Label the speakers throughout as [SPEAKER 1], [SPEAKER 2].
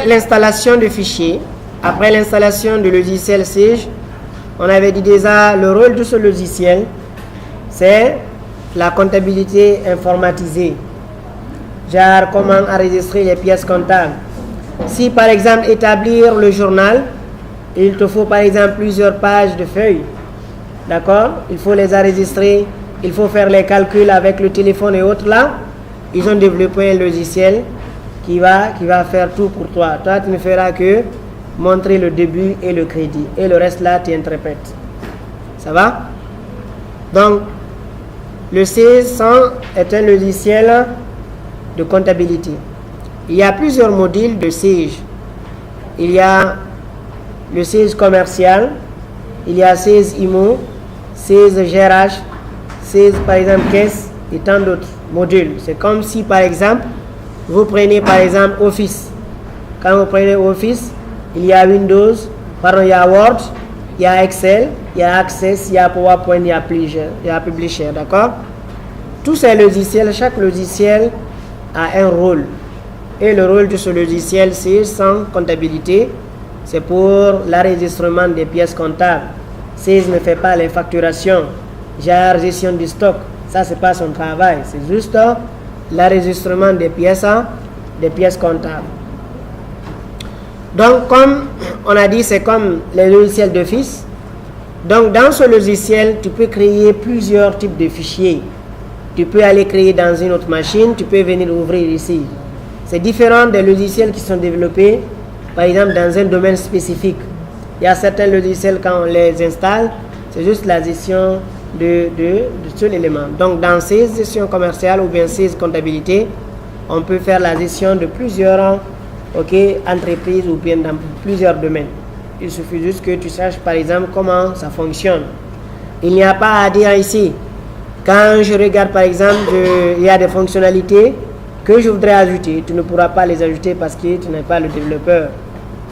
[SPEAKER 1] L'installation de fichiers. Après l'installation du logiciel Sage, on avait dit déjà le rôle de ce logiciel, c'est la comptabilité informatisée. Genre comment enregistrer les pièces comptables. Si par exemple établir le journal, il te faut par exemple plusieurs pages de feuilles. D'accord? Il faut les enregistrer, il faut faire les calculs avec le téléphone et autres là. Ils ont développé un logiciel qui va faire tout pour toi. Toi, tu ne feras que montrer le début et le crédit. Et le reste là, tu interprètes. Ça va? Donc, le C100 est un logiciel de comptabilité. Il y a plusieurs modules de Sage. Il y a le Sage commercial, il y a Sage IMO, Sage GRH, Sage par exemple caisse et tant d'autres modules. C'est comme si par exemple, vous prenez par exemple Office. Quand vous prenez Office, il y a Windows, il y a Word, il y a Excel, il y a Access, il y a PowerPoint, il y a Publisher, d'accord? Tous ces logiciels, chaque logiciel a un rôle. Et le rôle de ce logiciel, c'est sans comptabilité, c'est pour l'enregistrement des pièces comptables. Sage ne fait pas les facturations, genre gestion du stock, ça c'est pas son travail, c'est juste l'enregistrement des pièces comptables. Donc comme on a dit, c'est comme les logiciels d'office. Donc dans ce logiciel, tu peux créer plusieurs types de fichiers. Tu peux aller créer dans une autre machine, tu peux venir ouvrir ici. C'est différent des logiciels qui sont développés, par exemple, dans un domaine spécifique. Il y a certains logiciels, quand on les installe, c'est juste la gestion de seul élément. Donc, dans ces gestions commerciales ou bien ces comptabilités, on peut faire la gestion de plusieurs entreprises ou bien dans plusieurs domaines. Il suffit juste que tu saches, par exemple, comment ça fonctionne. Il n'y a pas à dire ici. Quand je regarde, par exemple, il y a des fonctionnalités que je voudrais ajouter, tu ne pourras pas les ajouter parce que tu n'es pas le développeur.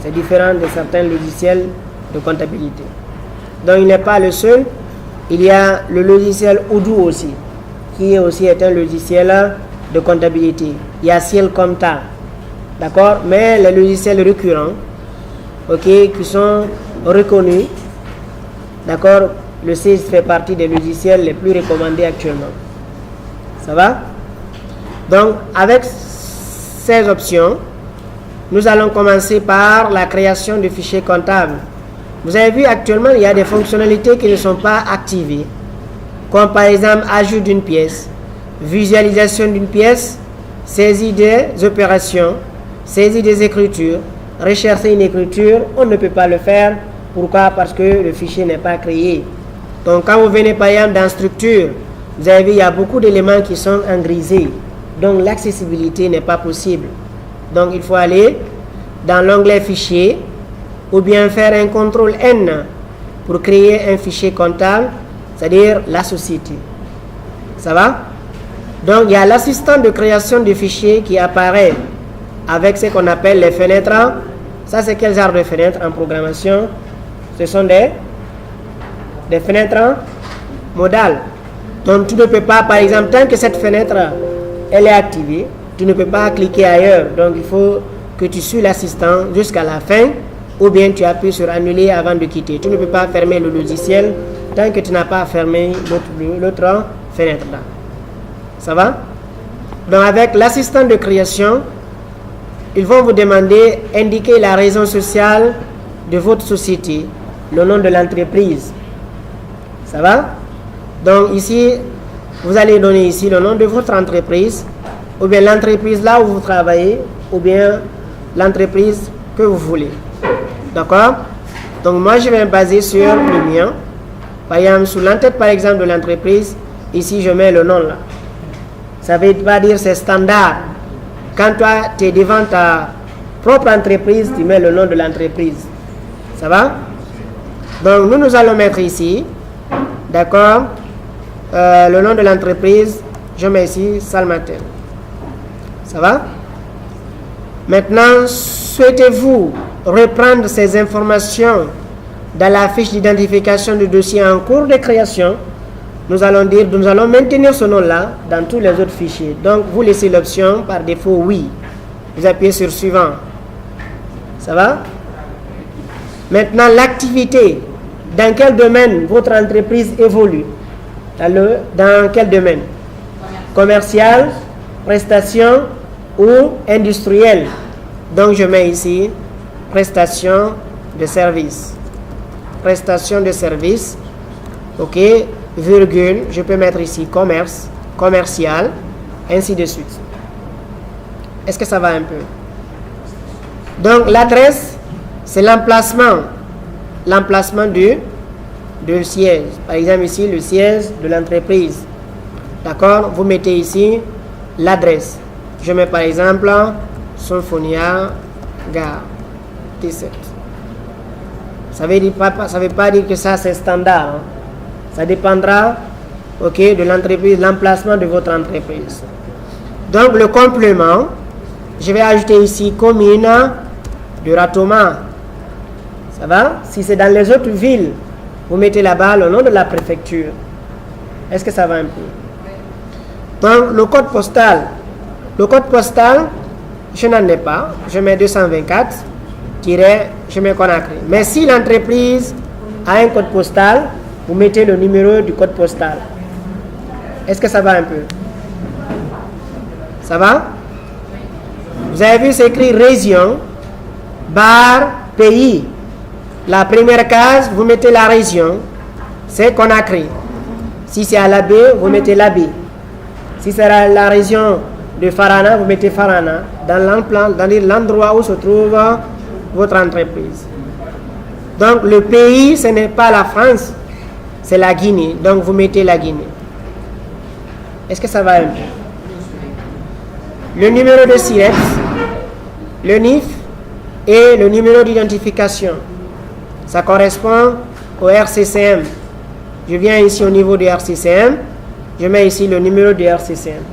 [SPEAKER 1] C'est différent de certains logiciels de comptabilité. Donc il n'est pas le seul. Il y a le logiciel Odoo aussi, qui aussi est un logiciel de comptabilité. Il y a Ciel-Compta, d'accord? Mais les logiciels récurrents, qui sont reconnus, d'accord? Le Sage fait partie des logiciels les plus recommandés actuellement. Ça va? Donc, avec ces options, nous allons commencer par la création de fichiers comptables. Vous avez vu actuellement, il y a des fonctionnalités qui ne sont pas activées, comme par exemple ajout d'une pièce, visualisation d'une pièce, saisie des opérations, saisie des écritures, rechercher une écriture, on ne peut pas le faire. Pourquoi? Parce que le fichier n'est pas créé. Donc, quand vous venez par exemple dans structure, vous avez vu, il y a beaucoup d'éléments qui sont en grisé. Donc, l'accessibilité n'est pas possible. Donc, il faut aller dans l'onglet fichier ou bien faire un CTRL N pour créer un fichier comptable, c'est-à-dire la société. Ça va? Donc, il y a l'assistant de création de fichiers qui apparaît avec ce qu'on appelle les fenêtres. Ça, c'est quel genre de fenêtres en programmation? Ce sont des fenêtres modales. Donc, tu ne peux pas, par exemple, tant que cette fenêtre elle est activée, tu ne peux pas cliquer ailleurs. Donc, il faut que tu suives l'assistant jusqu'à la fin ou bien tu appuies sur annuler avant de quitter. Tu ne peux pas fermer le logiciel tant que tu n'as pas fermé l'autre fenêtre là. Ça va? Donc, avec l'assistant de création, ils vont vous demander d'indiquer la raison sociale de votre société, le nom de l'entreprise. Ça va? Donc, ici, vous allez donner ici le nom de votre entreprise, ou bien l'entreprise là où vous travaillez, ou bien l'entreprise que vous voulez. D'accord? Donc, moi, je vais me baser sur le mien. Par exemple, sous l'entête, par exemple, de l'entreprise, ici, je mets le nom là. Ça veut pas dire c'est standard. Quand toi, tu es devant ta propre entreprise, tu mets le nom de l'entreprise. Ça va? Donc, nous allons mettre ici, d'accord, le nom de l'entreprise, je mets ici Salmatel. Ça va? Maintenant, souhaitez-vous reprendre ces informations dans la fiche d'identification du dossier en cours de création? Nous allons maintenir ce nom-là dans tous les autres fichiers. Donc, vous laissez l'option par défaut oui. Vous appuyez sur suivant. Ça va? Maintenant, l'activité. Dans quel domaine votre entreprise évolue? Dans quel domaine? Commercial, prestation ou industriel? Donc, je mets ici prestation de service. Prestation de service. OK, virgule. Je peux mettre ici commerce, commercial, ainsi de suite. Est-ce que ça va un peu? Donc, l'adresse, c'est l'emplacement. L'emplacement du siège. Par exemple, ici, le siège de l'entreprise. D'accord? Vous mettez ici l'adresse. Je mets par exemple Symphonia Gare 17. Ça ne veut pas dire que ça, c'est standard. Hein? Ça dépendra, OK, de l'entreprise, l'emplacement de votre entreprise. Donc, le complément, je vais ajouter ici commune de Ratoma. Ça va? Si c'est dans les autres villes, vous mettez là-bas le nom de la préfecture. Est-ce que ça va un peu? Donc, le code postal. Le code postal, je n'en ai pas. Je mets 224, je mets Conakry. Mais si l'entreprise a un code postal, vous mettez le numéro du code postal. Est-ce que ça va un peu? Ça va? Vous avez vu, c'est écrit région, barre, pays. La première case, vous mettez la région, c'est Conakry. Si c'est à l'Abbé, vous mettez l'Abbé. Si c'est la région de Farana, vous mettez Farana dans l'endroit où se trouve votre entreprise. Donc le pays, ce n'est pas la France, c'est la Guinée. Donc vous mettez la Guinée. Est-ce que ça va un peu? Le numéro de SIRET, le NIF et le numéro d'identification. Ça correspond au RCCM. Je viens ici au niveau du RCCM. Je mets ici le numéro du RCCM.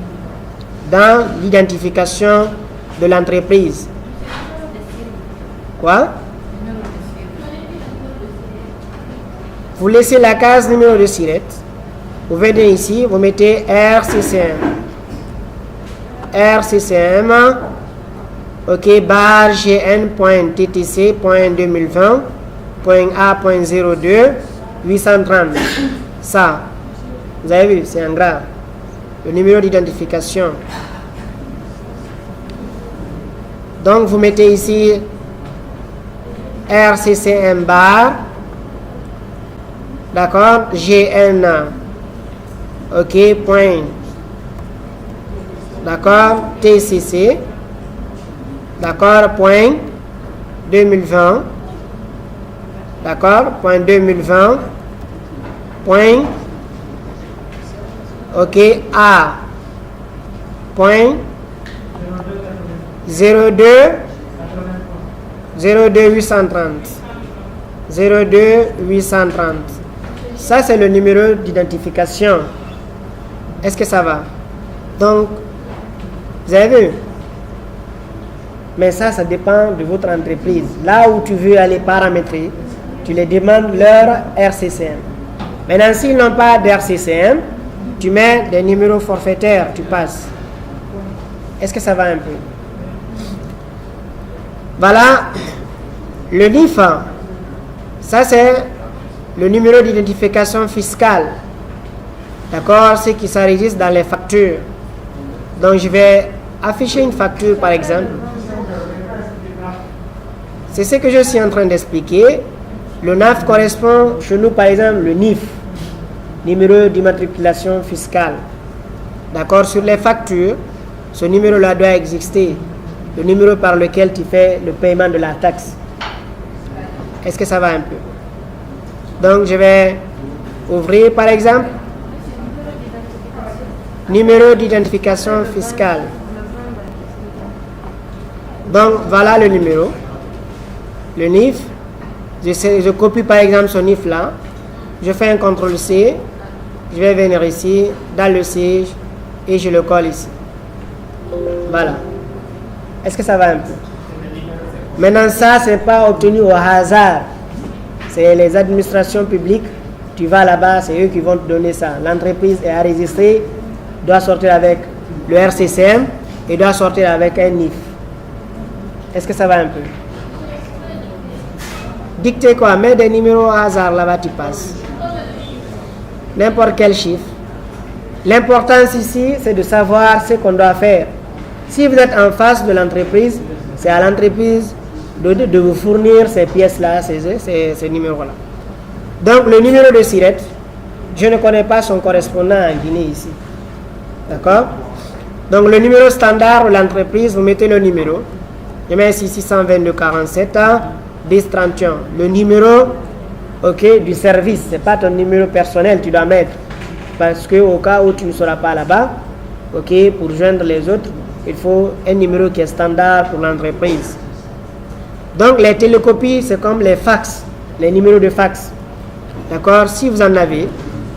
[SPEAKER 1] Dans l'identification de l'entreprise. Quoi? Vous laissez la case numéro de SIRET. Vous venez ici, vous mettez RCCM. RCCM. OK, barre gn.ttc.2020.a.02 830. Ça, vous avez vu, c'est en gras. Le numéro d'identification. Donc, vous mettez ici RCCM bar. D'accord, GN. OK, point. D'accord, TCC. D'accord, point 2020. D'accord, point 2020. Point. OK, A. Point 02 830. 02 830. Ça, c'est le numéro d'identification. Est-ce que ça va? Donc, vous avez vu? Mais ça dépend de votre entreprise. Là où tu veux aller paramétrer, tu les demandes leur RCCM. Maintenant, s'ils n'ont pas d'RCCM, tu mets des numéros forfaitaires, tu passes. Est-ce que ça va un peu? Voilà, le NIF, ça c'est le numéro d'identification fiscale. D'accord, c'est qui s'enregistre dans les factures. Donc je vais afficher une facture par exemple. C'est ce que je suis en train d'expliquer. Le NAF correspond chez nous par exemple le NIF, numéro d'immatriculation fiscale. D'accord, sur les factures, ce numéro-là doit exister. Le numéro par lequel tu fais le paiement de la taxe. Est-ce que ça va un peu? Donc je vais ouvrir par exemple numéro d'identification fiscale. Donc voilà le numéro, le NIF. Je copie par exemple ce NIF là. Je fais un CTRL-C. Je vais venir ici dans le siège et je le colle ici. Voilà. Est-ce que ça va un peu? Maintenant, ça, ce n'est pas obtenu au hasard. C'est les administrations publiques. Tu vas là-bas, c'est eux qui vont te donner ça. L'entreprise est enregistrée, doit sortir avec le RCCM et doit sortir avec un NIF. Est-ce que ça va un peu? Dictez quoi? Mets des numéros au hasard là-bas, tu passes. N'importe quel chiffre. L'importance ici, c'est de savoir ce qu'on doit faire. Si vous êtes en face de l'entreprise, c'est à l'entreprise de vous fournir ces pièces-là, ces numéros-là. Donc, le numéro de SIRET, je ne connais pas son correspondant en Guinée ici. D'accord? Donc, le numéro standard de l'entreprise, vous mettez le numéro. Je mets ici 622 47 10 31. Le numéro du service, ce n'est pas ton numéro personnel, tu dois mettre. Parce qu'au cas où tu ne seras pas là-bas, pour joindre les autres, il faut un numéro qui est standard pour l'entreprise. Donc, les télécopies, c'est comme les fax, les numéros de fax. D'accord? Si vous en avez,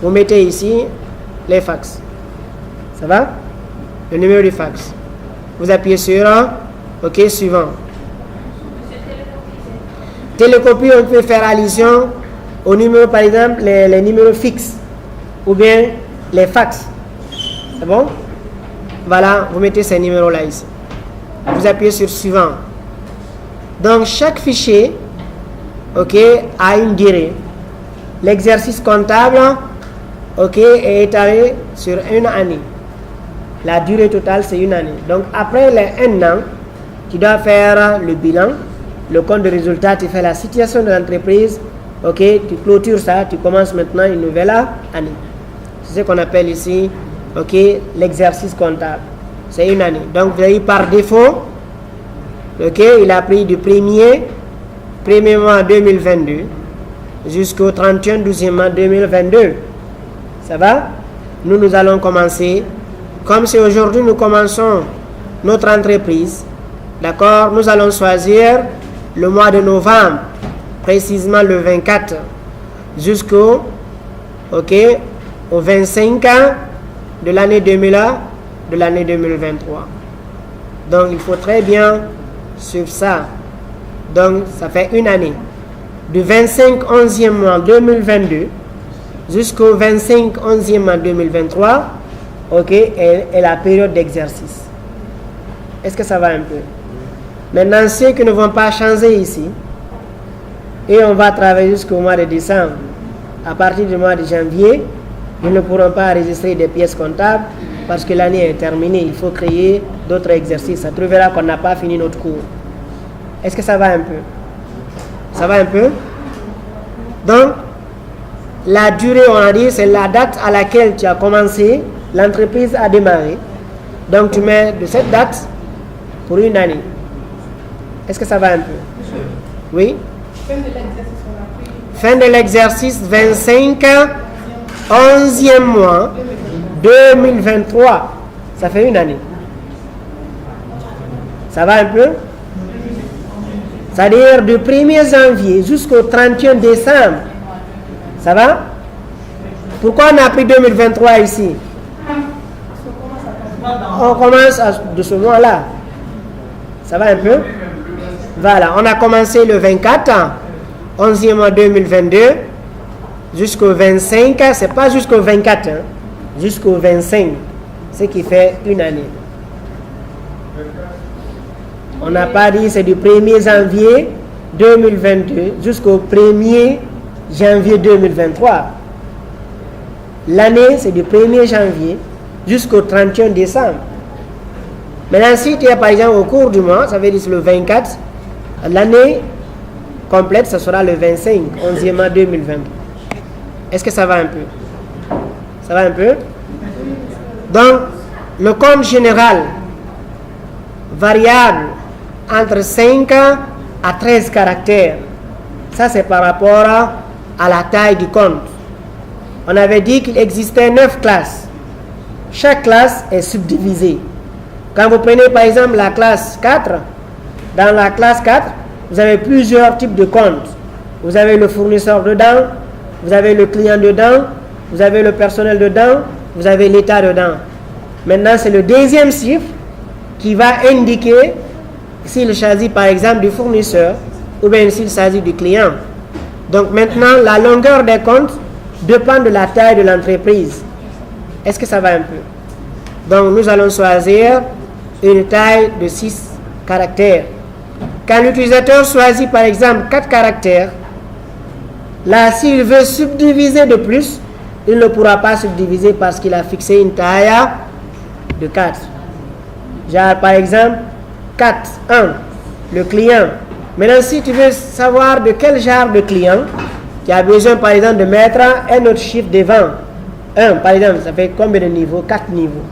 [SPEAKER 1] vous mettez ici les fax. Ça va? Le numéro du fax. Vous appuyez sur suivant. Télécopie, on peut faire allusion au numéro, par exemple, les numéros fixes ou bien les fax. C'est bon? Voilà, vous mettez ces numéros-là ici. Vous appuyez sur suivant. Donc, chaque fichier a une durée. L'exercice comptable est étalé sur une année. La durée totale, c'est une année. Donc, après les 1 an, tu dois faire le bilan, le compte de résultat, tu fais la situation de l'entreprise, tu clôtures ça, tu commences maintenant une nouvelle année. C'est ce qu'on appelle ici, l'exercice comptable. C'est une année. Donc, vous avez par défaut, il a pris du premier mois 2022 jusqu'au 31 12e mois 2022. Ça va? Nous allons commencer. Comme c'est aujourd'hui, nous commençons notre entreprise. D'accord? Nous allons choisir le mois de novembre, précisément le 24, jusqu'au au 25 de l'année 2023. Donc, il faut très bien suivre ça. Donc, ça fait une année. Du 25 11e mois 2022 jusqu'au 25 11e mois 2023, est la période d'exercice. Est-ce que ça va un peu? Maintenant, ceux qui ne vont pas changer ici, et on va travailler jusqu'au mois de décembre, à partir du mois de janvier, ils ne pourront pas enregistrer des pièces comptables parce que l'année est terminée. Il faut créer d'autres exercices. Ça trouvera qu'on n'a pas fini notre cours. Est-ce que ça va un peu? Ça va un peu? Donc, la durée, on a dit, c'est la date à laquelle tu as commencé, l'entreprise a démarré. Donc, tu mets de cette date pour une année. Est-ce que ça va un peu? Oui? Fin de l'exercice, 25 11e mois 2023. Ça fait une année. Ça va un peu? C'est-à-dire du 1er janvier jusqu'au 31 décembre. Ça va? Pourquoi on a pris 2023 ici? On commence de ce mois-là. Ça va un peu? Voilà, on a commencé le 24, 11e mois 2022, jusqu'au 25, c'est pas jusqu'au 24, jusqu'au 25, ce qui fait une année. On n'a pas dit c'est du 1er janvier 2022 jusqu'au 1er janvier 2023. L'année, c'est du 1er janvier jusqu'au 31 décembre. Maintenant, si tu es par exemple au cours du mois, ça veut dire le 24, l'année complète, ce sera le 25, 11e mois 2020. Est-ce que ça va un peu? Ça va un peu? Donc, le compte général, variable entre 5 à 13 caractères. Ça, c'est par rapport à la taille du compte. On avait dit qu'il existait 9 classes. Chaque classe est subdivisée. Quand vous prenez par exemple la classe 4, dans la classe 4, vous avez plusieurs types de comptes. Vous avez le fournisseur dedans, vous avez le client dedans, vous avez le personnel dedans, vous avez l'État dedans. Maintenant, c'est le deuxième chiffre qui va indiquer s'il s'agit par exemple du fournisseur ou bien s'il s'agit du client. Donc maintenant, la longueur des comptes dépend de la taille de l'entreprise. Est-ce que ça va un peu? Donc nous allons choisir une taille de 6 caractères. Quand l'utilisateur choisit par exemple 4 caractères, là, s'il veut subdiviser de plus, il ne pourra pas subdiviser parce qu'il a fixé une taille de 4. Genre, par exemple, 4, 1, le client. Maintenant, si tu veux savoir de quel genre de client, tu as besoin, par exemple, de mettre un autre chiffre devant. 1, par exemple, ça fait combien de niveaux? 4 niveaux.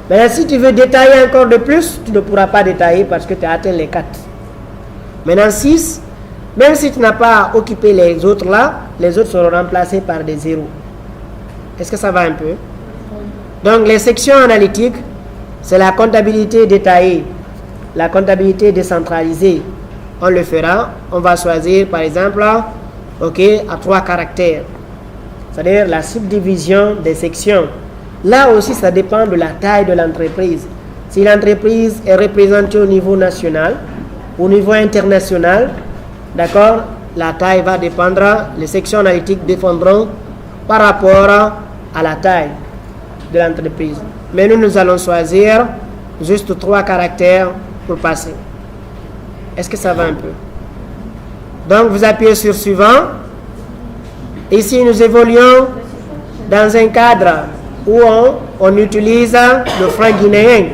[SPEAKER 1] Maintenant, si tu veux détailler encore de plus, tu ne pourras pas détailler parce que tu as atteint les 4. Maintenant, 6, même si tu n'as pas occupé les autres là, les autres seront remplacés par des zéros. Est-ce que ça va un peu? Donc, les sections analytiques, c'est la comptabilité détaillée, la comptabilité décentralisée. On le fera, on va choisir par exemple, ok, à 3 caractères. C'est-à-dire la subdivision des sections. Là aussi, ça dépend de la taille de l'entreprise. Si l'entreprise est représentée au niveau national, au niveau international, d'accord, la taille va dépendre, les sections analytiques dépendront par rapport à la taille de l'entreprise. Mais nous allons choisir juste 3 caractères pour passer. Est-ce que ça va un peu? Donc, vous appuyez sur suivant. Ici, nous évoluons dans un cadre où on utilise le franc guinéen.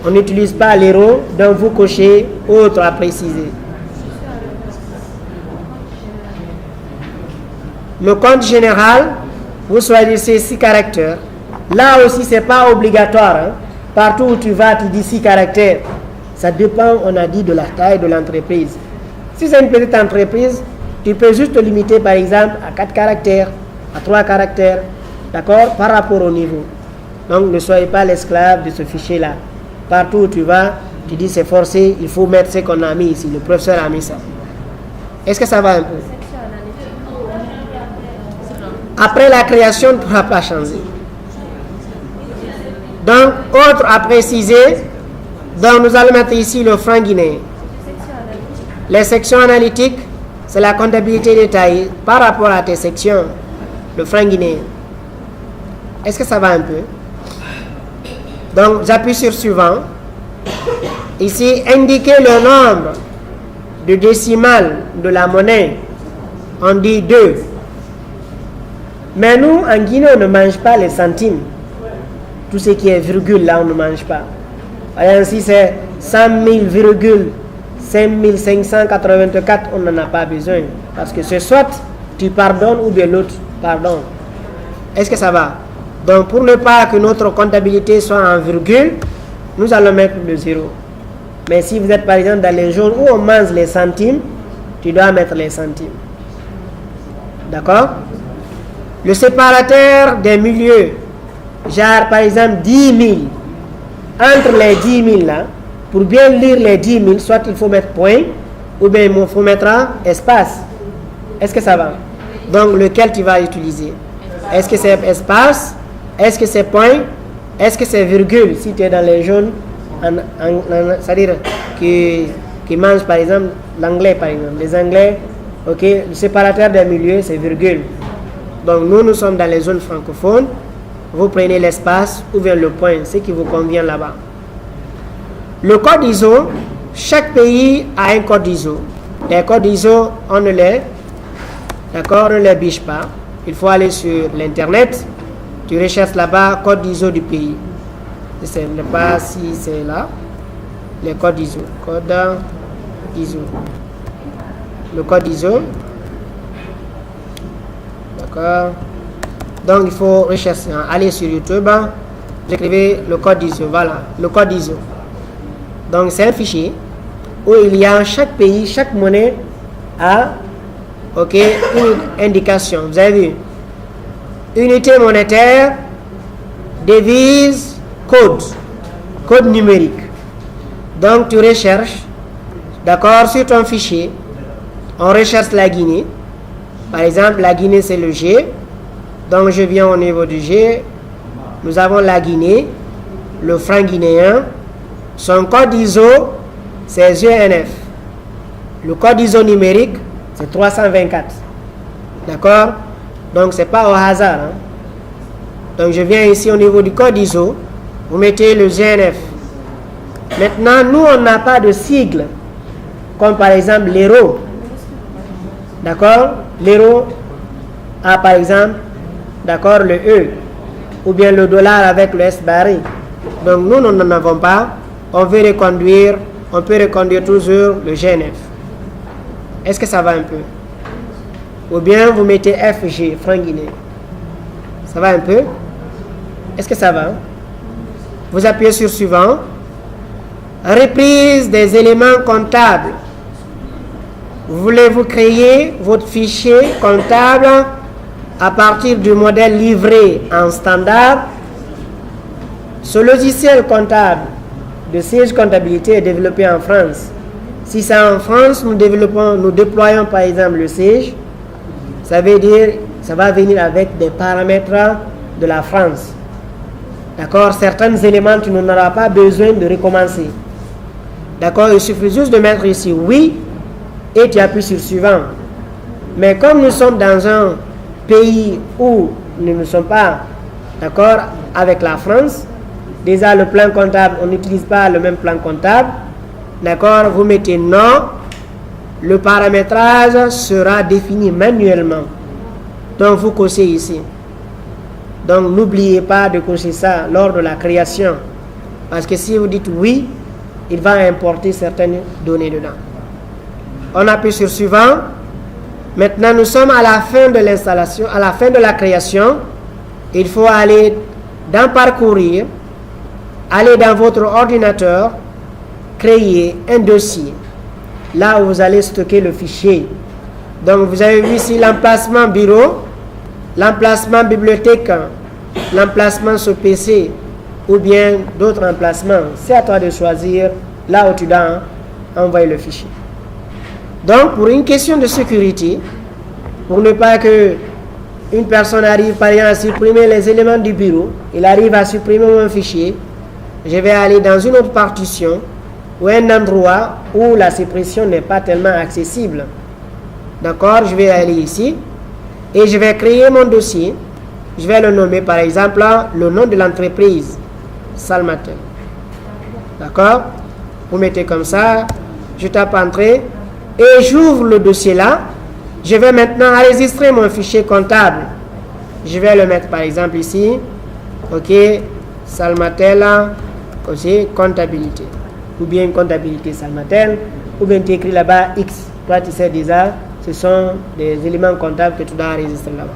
[SPEAKER 1] On n'utilise pas l'euro, donc vous cochez autre à préciser. Le compte général, vous choisissez 6 caractères. Là aussi, ce n'est pas obligatoire. Hein. Partout où tu vas, tu dis 6 caractères. Ça dépend, on a dit, de la taille de l'entreprise. Si c'est une petite entreprise, tu peux juste te limiter, par exemple, à 4 caractères, à 3 caractères, d'accord, par rapport au niveau. Donc, ne soyez pas l'esclave de ce fichier-là. Partout où tu vas, tu dis c'est forcé, il faut mettre ce qu'on a mis ici. Le professeur a mis ça. Est-ce que ça va un peu? Après la création, ne pourra pas changer. Donc, autre à préciser, donc nous allons mettre ici le franc guinéen. Les sections analytiques, c'est la comptabilité détaillée par rapport à tes sections, le franc guinéen. Est-ce que ça va un peu? Donc, j'appuie sur suivant. Ici, indiquer le nombre de décimales de la monnaie. On dit 2. Mais nous, en Guinée, on ne mange pas les centimes. Tout ce qui est virgule, là, on ne mange pas. Ainsi, c'est 100 000, 5584, on n'en a pas besoin. Parce que c'est soit tu pardonnes ou bien l'autre pardonne. Est-ce que ça va? Donc, pour ne pas que notre comptabilité soit en virgule, nous allons mettre le 0. Mais si vous êtes par exemple dans les jours où on mange les centimes, tu dois mettre les centimes. D'accord? Le séparateur des milieux, genre par exemple 10 000. Entre les 10 000 là, pour bien lire les 10 000, soit il faut mettre point, ou bien il faut mettre espace. Est-ce que ça va? Donc, lequel tu vas utiliser? Est-ce que c'est espace? Est-ce que c'est point? Est-ce que c'est virgule? Si tu es dans les jaunes, c'est-à-dire qui mangent par exemple l'anglais, par exemple. Les anglais, ok, le séparateur des milieux, c'est virgule. Donc, nous sommes dans les zones francophones. Vous prenez l'espace ou bien le point, ce qui vous convient là-bas. Le code ISO, chaque pays a un code ISO. Les codes ISO, on ne les biche pas. Il faut aller sur l'internet, tu recherches là-bas code ISO du pays. Je ne sais pas si c'est là. Les codes ISO. Code ISO. Le code ISO. D'accord. Donc il faut rechercher, aller sur YouTube, vous écrivez le code ISO, voilà, le code ISO. Donc c'est un fichier où il y a chaque pays, chaque monnaie a une indication. Vous avez vu? Unité monétaire, devise, code numérique. Donc tu recherches, d'accord, sur ton fichier, on recherche la Guinée. Par exemple, la Guinée c'est le G. Donc je viens au niveau du G, nous avons la Guinée, le franc guinéen, son code ISO c'est GNF, le code ISO numérique c'est 324, d'accord? Donc c'est pas au hasard. Hein? Donc je viens ici au niveau du code ISO, vous mettez le GNF. Maintenant nous on n'a pas de sigle, comme par exemple l'euro. D'accord? L'euro a par exemple, d'accord, le E, ou bien le dollar avec le S barré. Donc nous n'en avons pas. On peut reconduire toujours le GNF. Est-ce que ça va un peu? Ou bien vous mettez FG, franc guinéen. Ça va un peu? Est-ce que ça va? Vous appuyez sur suivant. Reprise des éléments comptables. Voulez-vous créer votre fichier comptable à partir du modèle livré en standard? Ce logiciel comptable de siège comptabilité est développé en France. Si c'est en France, nous déployons par exemple le siège, ça veut dire ça va venir avec des paramètres de la France. D'accord? Certains éléments, tu n'en auras pas besoin de recommencer. D'accord? Il suffit juste de mettre ici oui et tu appuies sur suivant. Mais comme nous sommes dans un pays où nous ne sommes pas d'accord avec la France, déjà le plan comptable, on n'utilise pas le même plan comptable. D'accord? Vous mettez non. Le paramétrage sera défini manuellement. Donc vous cochez ici. Donc n'oubliez pas de cocher ça lors de la création. Parce que si vous dites oui, il va importer certaines données dedans. On appuie sur suivant. Maintenant nous sommes à la fin de l'installation, à la fin de la création. Il faut aller dans parcourir, aller dans votre ordinateur, créer un dossier. Là où vous allez stocker le fichier. Donc vous avez vu ici l'emplacement bureau, l'emplacement bibliothèque, l'emplacement sur PC ou bien d'autres emplacements. C'est à toi de choisir là où tu dois envoyer le fichier. Donc pour une question de sécurité, pour ne pas que une personne arrive par exemple à supprimer les éléments du bureau, il arrive à supprimer mon fichier, je vais aller dans une autre partition ou un endroit où la suppression n'est pas tellement accessible. D'accord? Je vais aller ici et je vais créer mon dossier. Je vais le nommer par exemple le nom de l'entreprise, Salmatel. D'accord? Vous mettez comme ça, je tape entrée et j'ouvre le dossier là. Je vais maintenant enregistrer mon fichier comptable. Je vais le mettre par exemple ici. Ok, Salmatel, aussi comptabilité. Ou bien comptabilité Salmatel, ou bien tu écris là-bas X. Toi tu sais déjà, ce sont des éléments comptables que tu dois enregistrer là-bas.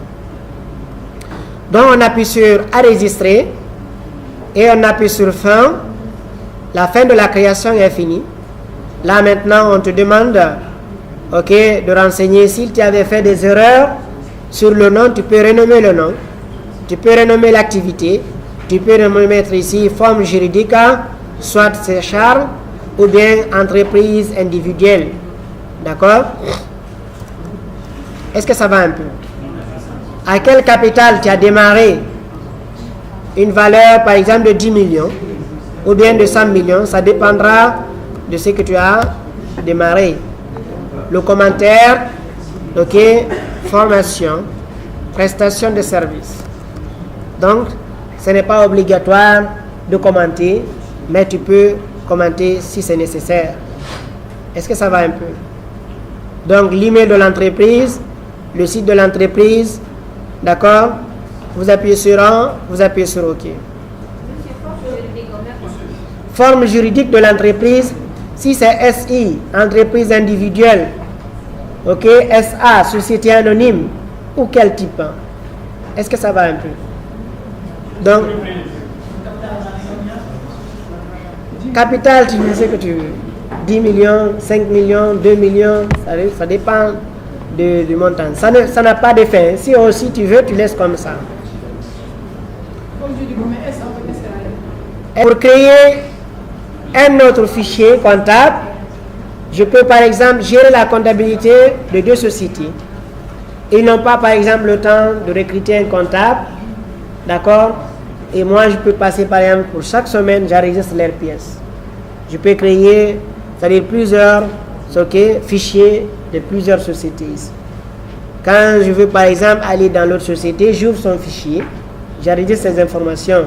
[SPEAKER 1] Donc on appuie sur enregistrer et on appuie sur fin. La fin de la création est finie. Là maintenant on te demande de renseigner si tu avais fait des erreurs sur le nom, tu peux renommer le nom, tu peux renommer l'activité, tu peux mettre ici forme juridique, soit c'est Charles ou bien entreprise individuelle. D'accord? Est-ce que ça va un peu? À quel capital tu as démarré? Une valeur par exemple de 10 millions ou bien de 100 millions, ça dépendra de ce que tu as démarré. Le commentaire, ok, formation, prestation de service. Donc, ce n'est pas obligatoire de commenter, mais tu peux commenter si c'est nécessaire. Est-ce que ça va un peu? Donc, l'email de l'entreprise, le site de l'entreprise, d'accord? Vous appuyez sur un, vous appuyez sur OK. Forme juridique de l'entreprise, si c'est SI, entreprise individuelle, ok, SA, société anonyme, ou quel type? Est-ce que ça va un peu? Donc, capital, tu sais que tu veux. 10 millions, 5 millions, 2 millions, ça dépend du montant. Ça n'a pas d'effet. Si aussi tu veux, tu laisses comme ça. Pour créer un autre fichier comptable, je peux par exemple gérer la comptabilité de deux sociétés. Ils n'ont pas par exemple le temps de recruter un comptable, d'accord? Et moi je peux passer par exemple pour chaque semaine, j'enregistre leurs pièces. Je peux créer, c'est-à-dire plusieurs fichiers de plusieurs sociétés ici. Quand je veux par exemple aller dans l'autre société, j'ouvre son fichier, j'enregistre ces informations,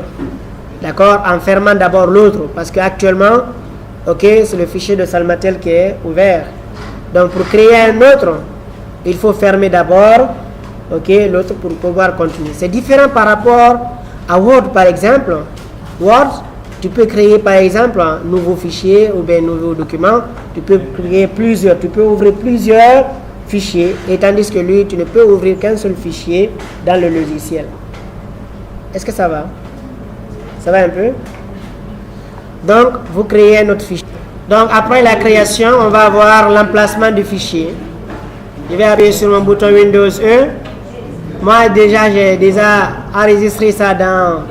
[SPEAKER 1] d'accord, en fermant d'abord l'autre, parce qu'actuellement, c'est le fichier de Salmatel qui est ouvert. Donc pour créer un autre, il faut fermer d'abord, ok, l'autre pour pouvoir continuer. C'est différent par rapport à Word par exemple. Word, tu peux créer par exemple un nouveau fichier ou bien un nouveau document. Tu peux créer plusieurs, tu peux ouvrir plusieurs fichiers, et tandis que lui, tu ne peux ouvrir qu'un seul fichier dans le logiciel. Est-ce que ça va? Ça va un peu? Donc, vous créez un autre fichier. Donc, après la création, on va avoir l'emplacement du fichier. Je vais appuyer sur mon bouton Windows E. Moi, j'ai déjà enregistré ça dans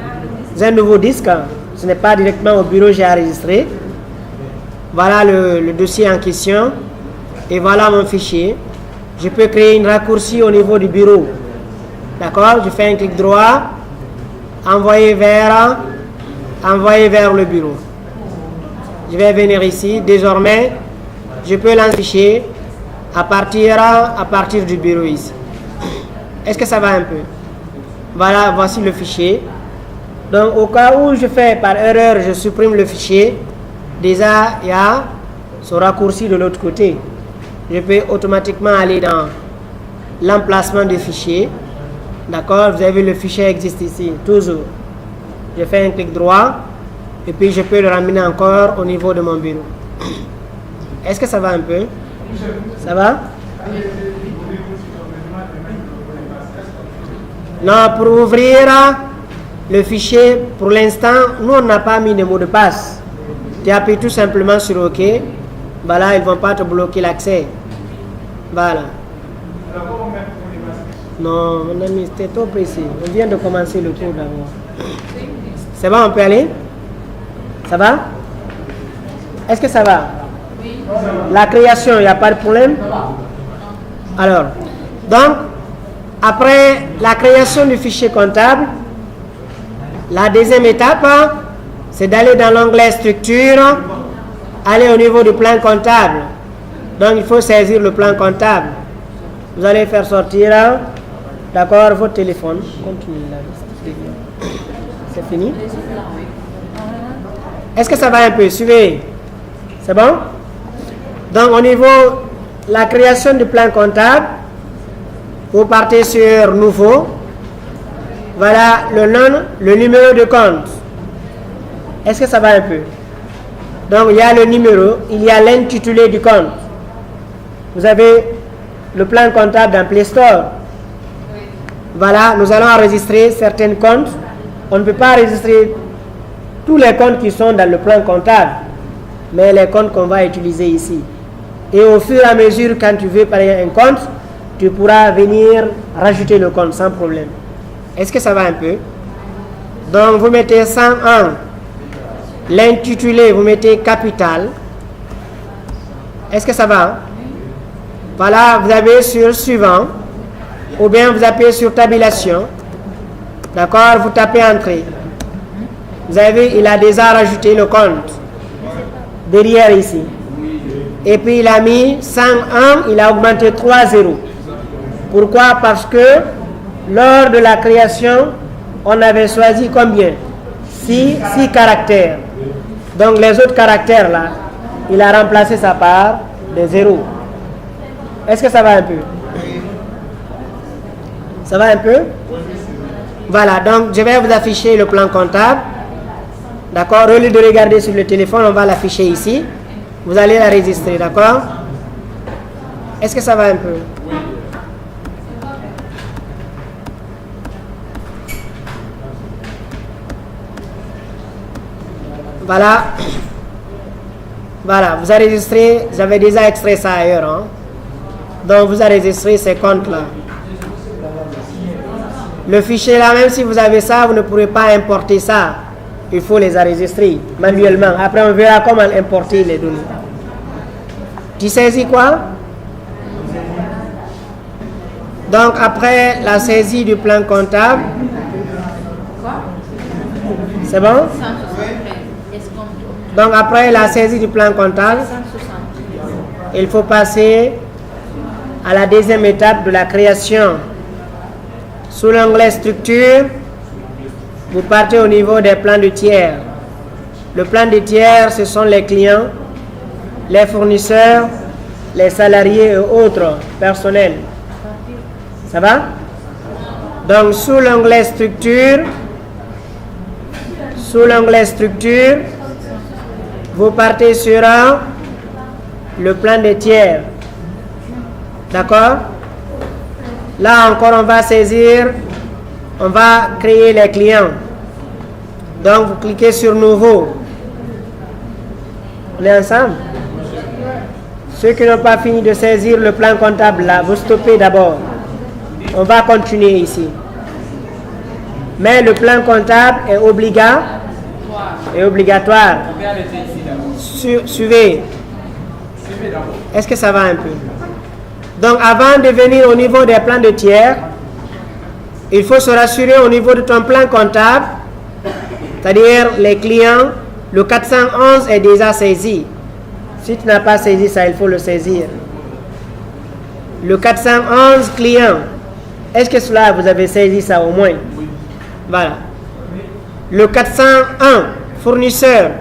[SPEAKER 1] un nouveau disque. Ce n'est pas directement au bureau que j'ai enregistré. Voilà le dossier en question. Et voilà mon fichier. Je peux créer une raccourci au niveau du bureau. D'accord? Je fais un clic droit. Envoyer vers le bureau. Je vais venir ici. Désormais, je peux lancer le fichier à partir du bureau ici. Est-ce que ça va un peu? Voilà, voici le fichier. Donc, au cas où je fais par erreur, je supprime le fichier. Déjà, il y a ce raccourci de l'autre côté. Je peux automatiquement aller dans l'emplacement du fichier. D'accord? Vous avez vu, le fichier existe ici, toujours. Je fais un clic droit et puis je peux le ramener encore au niveau de mon bureau. Est-ce que ça va un peu? Ça va? Non, pour ouvrir le fichier, pour l'instant, nous on n'a pas mis de mot de passe. Tu appuies tout simplement sur OK. Voilà, ils ne vont pas te bloquer l'accès. Voilà. Non, mon ami, c'était trop précis. On vient de commencer le cours d'abord. C'est bon, on peut aller? Ça va? Est-ce que ça va? La création, il n'y a pas de problème? Alors, donc, après la création du fichier comptable, la deuxième étape, c'est d'aller dans l'onglet structure, aller au niveau du plan comptable. Donc, il faut saisir le plan comptable. Vous allez faire sortir, d'accord, votre téléphone. Continue là. C'est fini? Est-ce que ça va un peu? Suivez. C'est bon? Donc, au niveau de la création du plan comptable, vous partez sur Nouveau. Voilà le nom, le numéro de compte. Est-ce que ça va un peu? Donc, il y a le numéro, il y a l'intitulé du compte. Vous avez le plan comptable dans Play Store. Voilà, nous allons enregistrer certains comptes. On ne peut pas enregistrer tous les comptes qui sont dans le plan comptable, mais les comptes qu'on va utiliser ici. Et au fur et à mesure, quand tu veux parler un compte, tu pourras venir rajouter le compte sans problème. Est-ce que ça va un peu? Donc, vous mettez 101. L'intitulé, vous mettez capital. Est-ce que ça va? Voilà, vous appuyez sur suivant. Ou bien vous appuyez sur tabulation. D'accord? Vous tapez entrée. Vous avez vu, il a déjà rajouté le compte. Derrière ici. Et puis il a mis 101, il a augmenté 3 zéros. Pourquoi? Parce que lors de la création, on avait choisi combien? 6 caractères. Donc les autres caractères là, il a remplacé ça par des zéros. Est-ce que ça va un peu? Ça va un peu? Voilà, donc je vais vous afficher le plan comptable. D'accord? Au lieu de regarder sur le téléphone, on va l'afficher ici. Vous allez l'enregistrer, d'accord? Est-ce que ça va un peu? Voilà. Voilà, vous enregistrez, j'avais déjà extrait ça ailleurs. Hein? Donc vous enregistrez ces comptes-là. Le fichier là, même si vous avez ça, vous ne pourrez pas importer ça. Il faut les enregistrer manuellement. Après, on verra comment importer les données. Tu saisis quoi? Donc, après la saisie du plan comptable. C'est bon? Donc, après la saisie du plan comptable, il faut passer à la deuxième étape de la création. Sous l'onglet structure, vous partez au niveau des plans de tiers. Le plan de tiers, ce sont les clients, les fournisseurs, les salariés et autres personnels. Ça va? Donc, sous l'onglet structure, vous partez sur le plan des tiers. D'accord? Là encore, on va créer les clients. Donc, vous cliquez sur Nouveau. On est ensemble? Ceux qui n'ont pas fini de saisir le plan comptable, là, vous stoppez d'abord. On va continuer ici. Mais le plan comptable est obligatoire. Suivez. Est-ce que ça va un peu? Donc, avant de venir au niveau des plans de tiers, il faut se rassurer au niveau de ton plan comptable, c'est-à-dire les clients, le 411 est déjà saisi. Si tu n'as pas saisi ça, il faut le saisir. Le 411 clients, est-ce que cela, vous avez saisi ça au moins? Voilà. Le 401 fournisseur,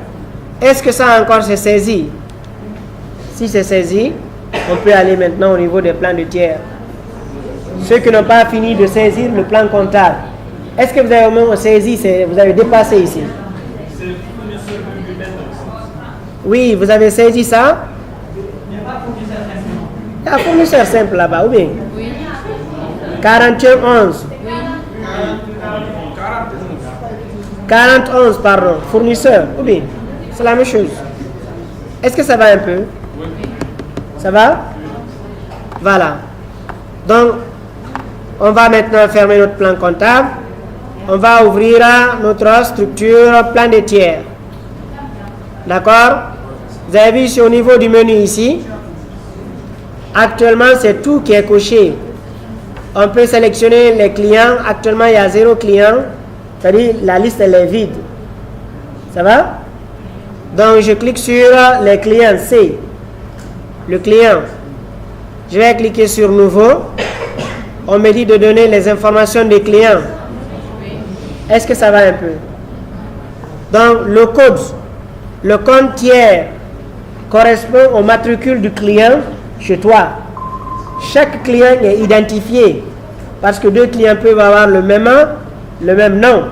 [SPEAKER 1] est-ce que ça encore c'est saisi? Si c'est saisi, on peut aller maintenant au niveau des plans de tiers. Ceux qui n'ont pas fini de saisir le plan comptable, est-ce que vous avez au moins saisi, vous avez dépassé ici? Oui, vous avez saisi ça? Il y a un fournisseur simple là-bas, ou bien? Oui. 4111. Oui. 4011, pardon, fournisseur, ou bien? C'est la même chose. Est-ce que ça va un peu? Oui. Ça va? Voilà. Donc, on va maintenant fermer notre plan comptable. On va ouvrir notre structure plan de tiers. D'accord? Vous avez vu ici au niveau du menu ici. Actuellement, c'est tout qui est coché. On peut sélectionner les clients. Actuellement, il y a 0 client. C'est-à-dire, la liste elle est vide. Ça va? Donc, je clique sur les clients C. Le client. Je vais cliquer sur Nouveau. On me dit de donner les informations des clients. Est-ce que ça va un peu? Donc, le compte tiers correspond au matricule du client chez toi. Chaque client est identifié parce que 2 clients peuvent avoir le même nom.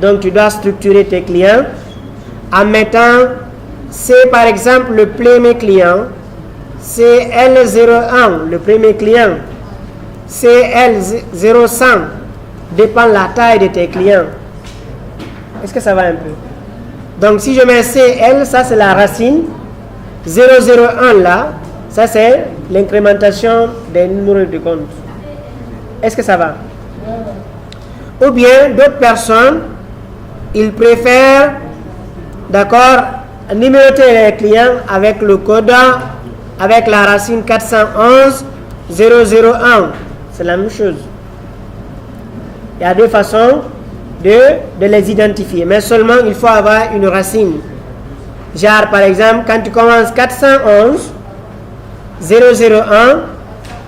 [SPEAKER 1] Donc, tu dois structurer tes clients en mettant, c'est par exemple le premier client, c'est L01, le premier client, c'est L0100, dépend de la taille de tes clients. Est-ce que ça va un peu? Donc, si je mets CL, ça c'est la racine. 001 là, ça c'est l'incrémentation des numéros de compte. Est-ce que ça va? Ou bien, d'autres personnes, ils préfèrent, d'accord, numéroter les clients avec le code, avec la racine 411 001. C'est la même chose. Il y a 2 façons de les identifier, mais seulement il faut avoir une racine. Genre, par exemple, quand tu commences 411 001,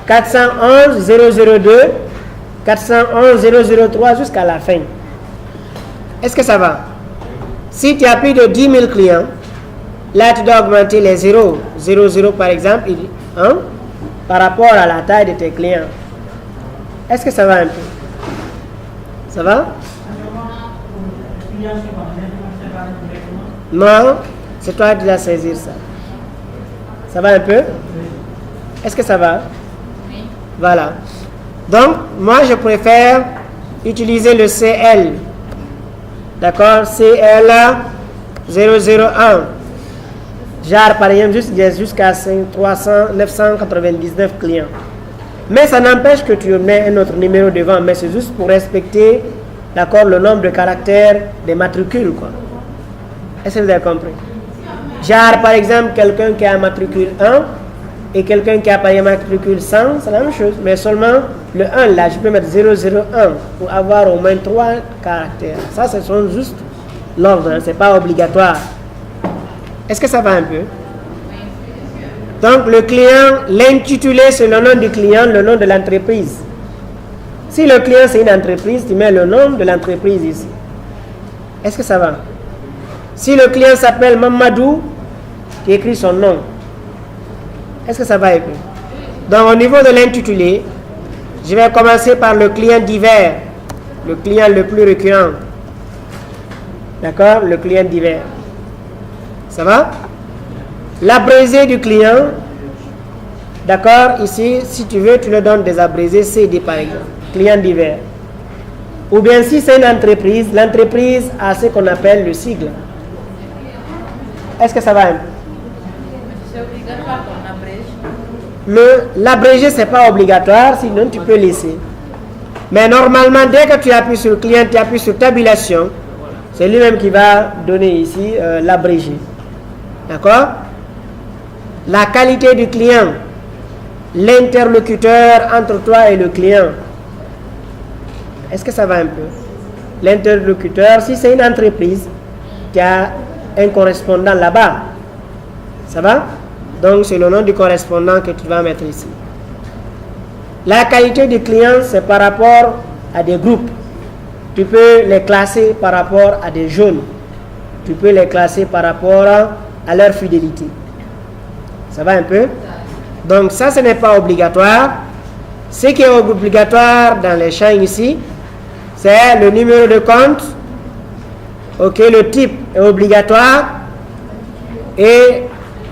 [SPEAKER 1] 411 002, 411 003 jusqu'à la fin. Est-ce que ça va? Si tu as plus de 10 000 clients, là tu dois augmenter les 0, 00 par exemple, hein, par rapport à la taille de tes clients. Est-ce que ça va un peu? Ça va? Non, c'est toi qui dois saisir ça. Ça va un peu? Est-ce que ça va? Oui. Voilà. Donc, moi, je préfère utiliser le CL. D'accord? CL 001. Genre, par exemple, jusqu'à 999 clients. Mais ça n'empêche que tu mets un autre numéro devant, mais c'est juste pour respecter, d'accord, le nombre de caractères des matricules, quoi. Est-ce que vous avez compris? Genre, par exemple, quelqu'un qui a un matricule 1 et quelqu'un qui a par exemple matricule 100, c'est la même chose, mais seulement le 1 là, je peux mettre 001 pour avoir au moins 3 caractères. Ça, ce sont juste l'ordre, hein, c'est pas obligatoire. Est-ce que ça va un peu? Donc, le client, l'intitulé, c'est le nom du client, le nom de l'entreprise. Si le client, c'est une entreprise, tu mets le nom de l'entreprise ici. Est-ce que ça va? Si le client s'appelle Mamadou, tu écris son nom. Est-ce que ça va un peu? Donc, au niveau de l'intitulé, je vais commencer par le client divers, le client le plus récurrent. D'accord? Le client divers. Ça va? L'abrégé du client, d'accord? Ici, si tu veux, tu le donnes des abrégés CD par exemple. Client divers. Ou bien si c'est une entreprise, l'entreprise a ce qu'on appelle le sigle. Est-ce que ça va un peu?
[SPEAKER 2] C'est obligatoire qu'on abrège.
[SPEAKER 1] L'abrégé, ce n'est pas obligatoire, sinon tu peux laisser. Mais normalement, dès que tu appuies sur le client, tu appuies sur tabulation, c'est lui-même qui va donner ici l'abrégé. D'accord? La qualité du client, l'interlocuteur entre toi et le client. Est-ce que ça va un peu? L'interlocuteur, si c'est une entreprise qui a un correspondant là-bas, ça va? Donc c'est le nom du correspondant que tu vas mettre ici. La qualité du client, c'est par rapport à des groupes. Tu peux les classer par rapport à des jeunes. Tu peux les classer par rapport à leur fidélité. Ça va un peu? Donc ça, ce n'est pas obligatoire. Ce qui est obligatoire dans les champs ici, c'est le numéro de compte. Ok, le type est obligatoire. Et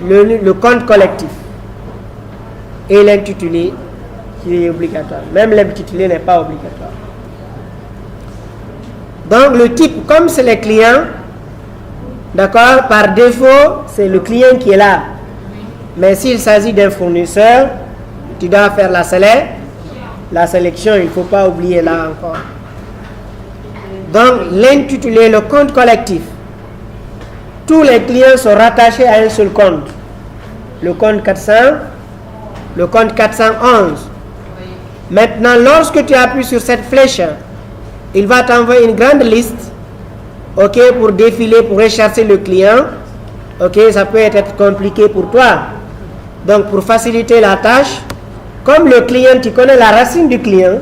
[SPEAKER 1] le compte collectif. Et l'intitulé qui est obligatoire. Même l'intitulé n'est pas obligatoire. Donc le type, comme c'est les clients, d'accord, par défaut, c'est le client qui est là. Mais s'il s'agit d'un fournisseur, tu dois faire la sélection, il ne faut pas oublier là encore. Donc l'intitulé, le compte collectif. Tous les clients sont rattachés à un seul compte. Le compte 400, le compte 411. Maintenant, lorsque tu appuies sur cette flèche, il va t'envoyer une grande liste, ok, pour défiler, pour rechercher le client. Ok, ça peut être compliqué pour toi. Donc, pour faciliter la tâche, comme le client, tu connais la racine du client,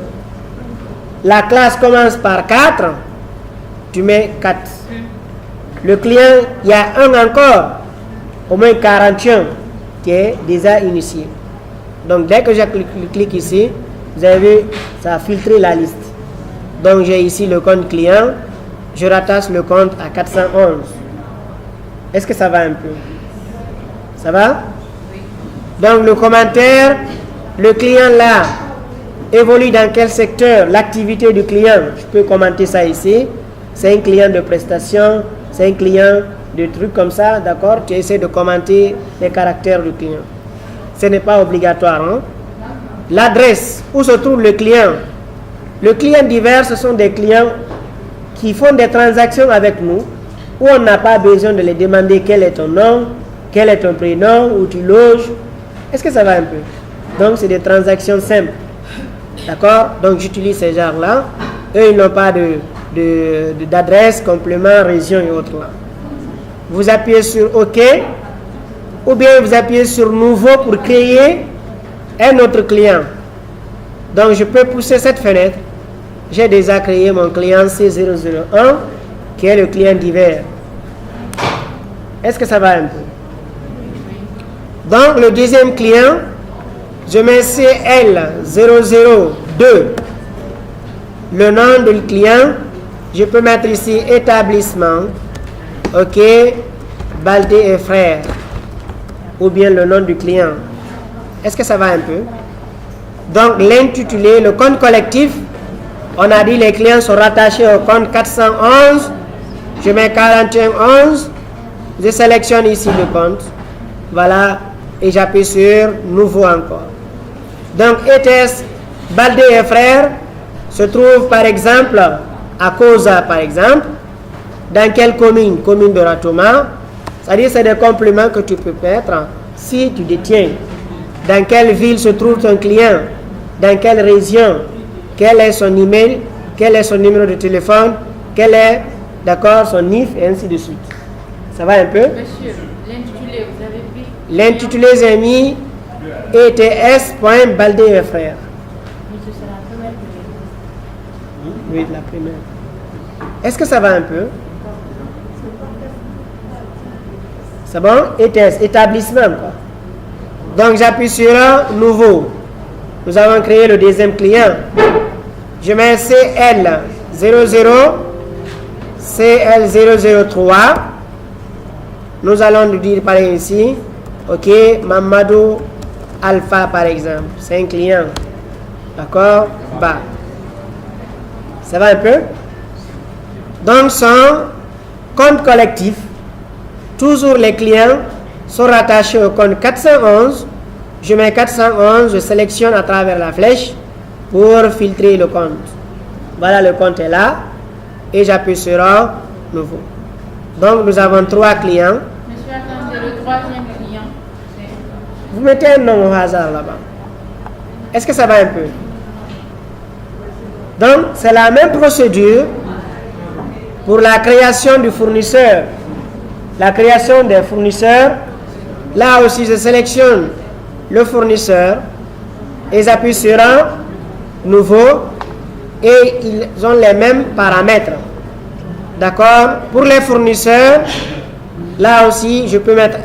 [SPEAKER 1] la classe commence par 4, tu mets 4. Le client, il y a un encore, au moins 41, qui est déjà initié. Donc, dès que je clique ici, vous avez vu, ça a filtré la liste. Donc, j'ai ici le compte client, je rattache le compte à 411. Est-ce que ça va un peu? Ça va? Oui. Donc, le commentaire, le client là, évolue dans quel secteur? L'activité du client, je peux commenter ça ici. C'est un client de prestation, c'est un client de trucs comme ça, d'accord? Tu essaies de commenter les caractères du client. Ce n'est pas obligatoire. Hein? L'adresse, où se trouve le client? Le client divers, ce sont des clients qui font des transactions avec nous, où on n'a pas besoin de les demander quel est ton nom, quel est ton prénom, où tu loges. Est-ce que ça va un peu? Donc, c'est des transactions simples. D'accord? Donc, j'utilise ces genres-là. Eux, ils n'ont pas d'adresse, complément, région et autres là. Vous appuyez sur OK, ou bien vous appuyez sur Nouveau pour créer un autre client. Donc, je peux pousser cette fenêtre. J'ai déjà créé mon client C001, qui est le client divers. Est-ce que ça va un peu? Donc, le deuxième client, je mets CL002. Le nom du client, je peux mettre ici établissement, ok, Baldé et frères, ou bien le nom du client. Est-ce que ça va un peu? Donc, l'intitulé, le compte collectif, on a dit les clients sont rattachés au compte 411. Je mets 4111. Je sélectionne ici le compte. Voilà. Et j'appuie sur Nouveau encore. Donc, ETS Baldé et frères se trouve par exemple à Koza, par exemple. Dans quelle commune? Commune de Ratoma. C'est-à-dire c'est des compléments que tu peux mettre si tu détiens. Dans quelle ville se trouve ton client? Dans quelle région? Quel est son email? Quel est son numéro de téléphone? Quel est, d'accord, son NIF et ainsi de suite. Ça va un peu?
[SPEAKER 2] Monsieur, l'intitulé, vous avez pris?
[SPEAKER 1] L'intitulé, j'ai mis ETS.Baldé et frères.
[SPEAKER 2] Monsieur, c'est la première que
[SPEAKER 1] Oui, la première. Est-ce que ça va un peu? C'est bon? ETS, établissement, quoi. Donc j'appuie sur nouveau. Nous avons créé le deuxième client. Je mets CL00, CL003. Nous allons nous dire par ici, ok, Mamadou Alpha par exemple. C'est un client. D'accord? Bas. Ça va un peu? Donc son compte collectif, toujours les clients sont rattachés au compte 411. Je mets 411, je sélectionne à travers la flèche pour filtrer le compte. Voilà, le compte est là et j'appuie sur nouveau. Donc nous avons 3 clients.
[SPEAKER 2] Monsieur, attendez, le troisième client.
[SPEAKER 1] Vous mettez un nom au hasard là-bas. Est-ce que ça va un peu? Donc c'est la même procédure pour la création du fournisseur. La création des fournisseurs. Là aussi je sélectionne le fournisseur et j'appuie sur nouveau et ils ont les mêmes paramètres. D'accord? Pour les fournisseurs, là aussi je peux mettre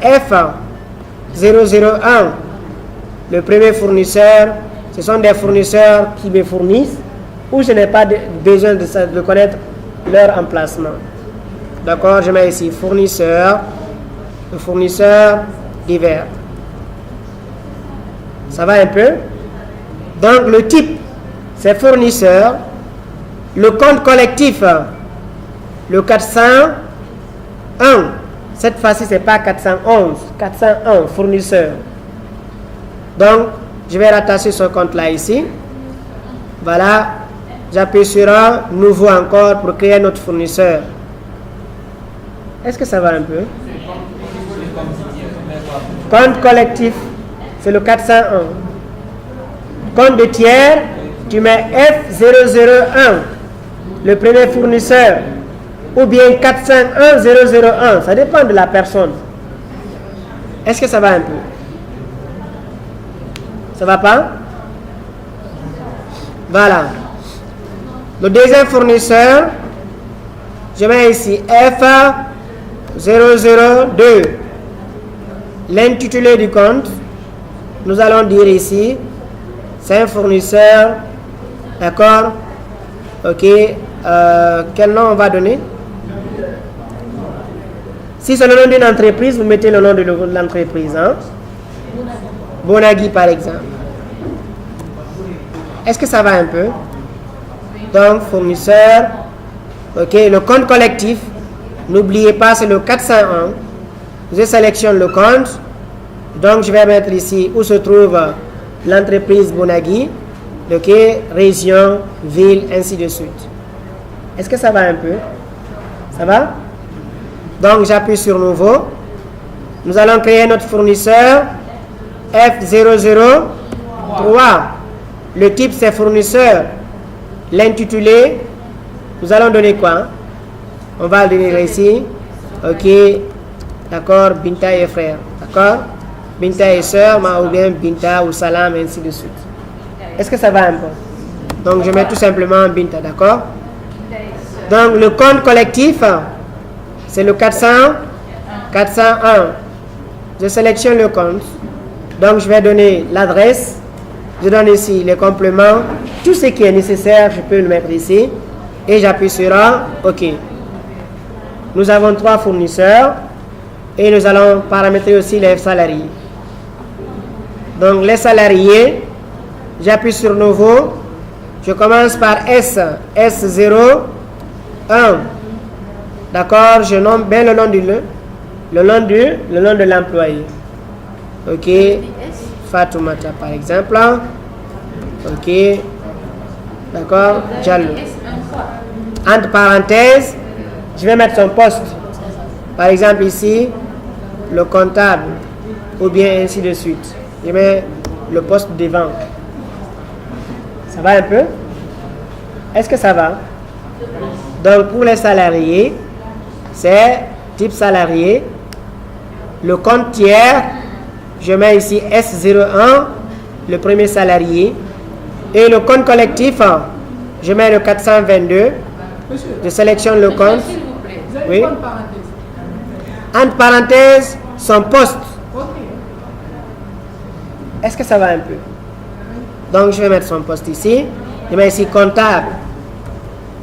[SPEAKER 1] F001. Le premier fournisseur, ce sont des fournisseurs qui me fournissent où je n'ai pas besoin de connaître leur emplacement. D'accord? Je mets ici fournisseur, le fournisseur divers. Ça va un peu? Donc le type, c'est fournisseur. Le compte collectif, le 401. Cette fois-ci, ce n'est pas 411. 401, fournisseur. Donc, je vais rattacher ce compte-là ici. Voilà. J'appuie sur un nouveau encore pour créer notre fournisseur. Est-ce que ça va un peu? Compte collectif, c'est le 401. Compte de tiers, tu mets F001, le premier fournisseur, ou bien 401001, ça dépend de la personne. Est-ce que ça va un peu? Ça va pas? Voilà. Le deuxième fournisseur, je mets ici F002, l'intitulé du compte. Nous allons dire ici, c'est un fournisseur, d'accord? Ok, quel nom on va donner? Si c'est le nom d'une entreprise, vous mettez le nom de l'entreprise. Hein? Bonagui par exemple. Est-ce que ça va un peu? Donc, fournisseur, ok, le compte collectif, n'oubliez pas, c'est le 401. Je sélectionne le compte, donc je vais mettre ici où se trouve l'entreprise Bonagui, ok, région, ville, ainsi de suite. Est-ce que ça va un peu? Ça va? Donc, j'appuie sur nouveau. Nous allons créer notre fournisseur F003. Le type, c'est fournisseur. L'intitulé, nous allons donner quoi? On va le donner ici. Ok. D'accord. Binta et frère. D'accord. Binta et sœur, ou bien Binta ou Salam, ainsi de suite. Est-ce que ça va un peu? Donc, je mets tout simplement Binta. D'accord. Donc, le compte collectif, c'est le 401. Je sélectionne le compte. Donc, je vais donner l'adresse. Je donne ici les compléments. Tout ce qui est nécessaire, je peux le mettre ici. Et j'appuie sur OK. Nous avons 3 fournisseurs. Et nous allons paramétrer aussi les salariés. Donc, les salariés, j'appuie sur nouveau. Je commence par S01. D'accord, je nomme bien le nom de l'employé. Ok, Fatoumata par exemple. Ok, d'accord, Diallo. Entre parenthèses, je vais mettre son poste. Par exemple ici, le comptable, ou bien ainsi de suite. Je mets le poste devant. Ça va un peu? Est-ce que ça va? Donc pour les salariés, c'est type salarié. Le compte tiers, je mets ici S01, le premier salarié. Et le compte collectif, je mets le 422.
[SPEAKER 3] Monsieur,
[SPEAKER 1] je sélectionne le compte.
[SPEAKER 2] S'il vous plaît.
[SPEAKER 3] vous avez
[SPEAKER 1] Oui.
[SPEAKER 3] quoi en parenthèse?
[SPEAKER 1] Entre parenthèses, son poste.
[SPEAKER 3] Ok.
[SPEAKER 1] Est-ce que ça va un peu? Donc, je vais mettre son poste ici. Je mets ici comptable.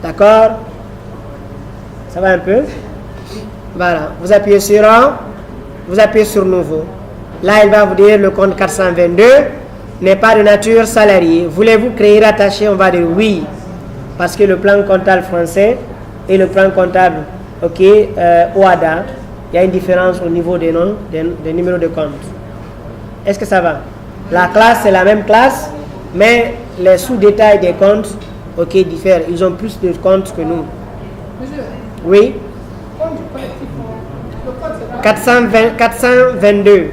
[SPEAKER 1] D'accord? Ça va un peu? Voilà. Vous appuyez sur nouveau. Là, il va vous dire le compte 422 n'est pas de nature salariée. Voulez-vous créer rattaché? On va dire oui. Parce que le plan comptable français et le plan comptable OADA, il y a une différence au niveau des noms, des numéros de compte. Est-ce que ça va? La classe, c'est la même classe, mais les sous-détails des comptes, diffèrent. Ils ont plus de comptes que nous.
[SPEAKER 2] Monsieur,
[SPEAKER 1] Oui?
[SPEAKER 2] compte du collectif, le code c'est quoi?
[SPEAKER 1] 422.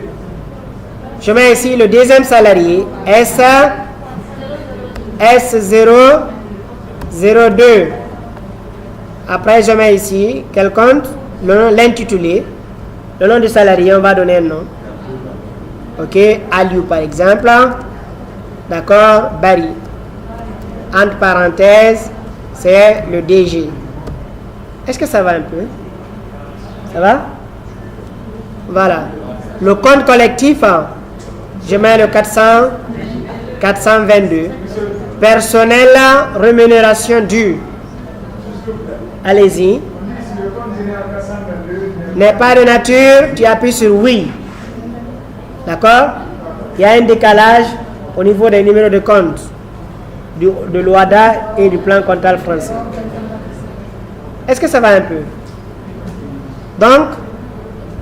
[SPEAKER 1] Je mets ici le deuxième salarié, S002. Après, je mets ici quel compte? L'intitulé. Le nom du salarié, on va donner un nom. Aliou par exemple. D'accord? Barry. Entre parenthèses, c'est le DG. Est-ce que ça va un peu? Ça va? Voilà. Le compte collectif, je mets le 422. Personnel, rémunération due. Allez-y. N'est pas de nature, tu appuies sur oui. D'accord? Il y a un décalage au niveau des numéros de compte de l'OADA et du plan comptable français. Est-ce que ça va un peu? Donc,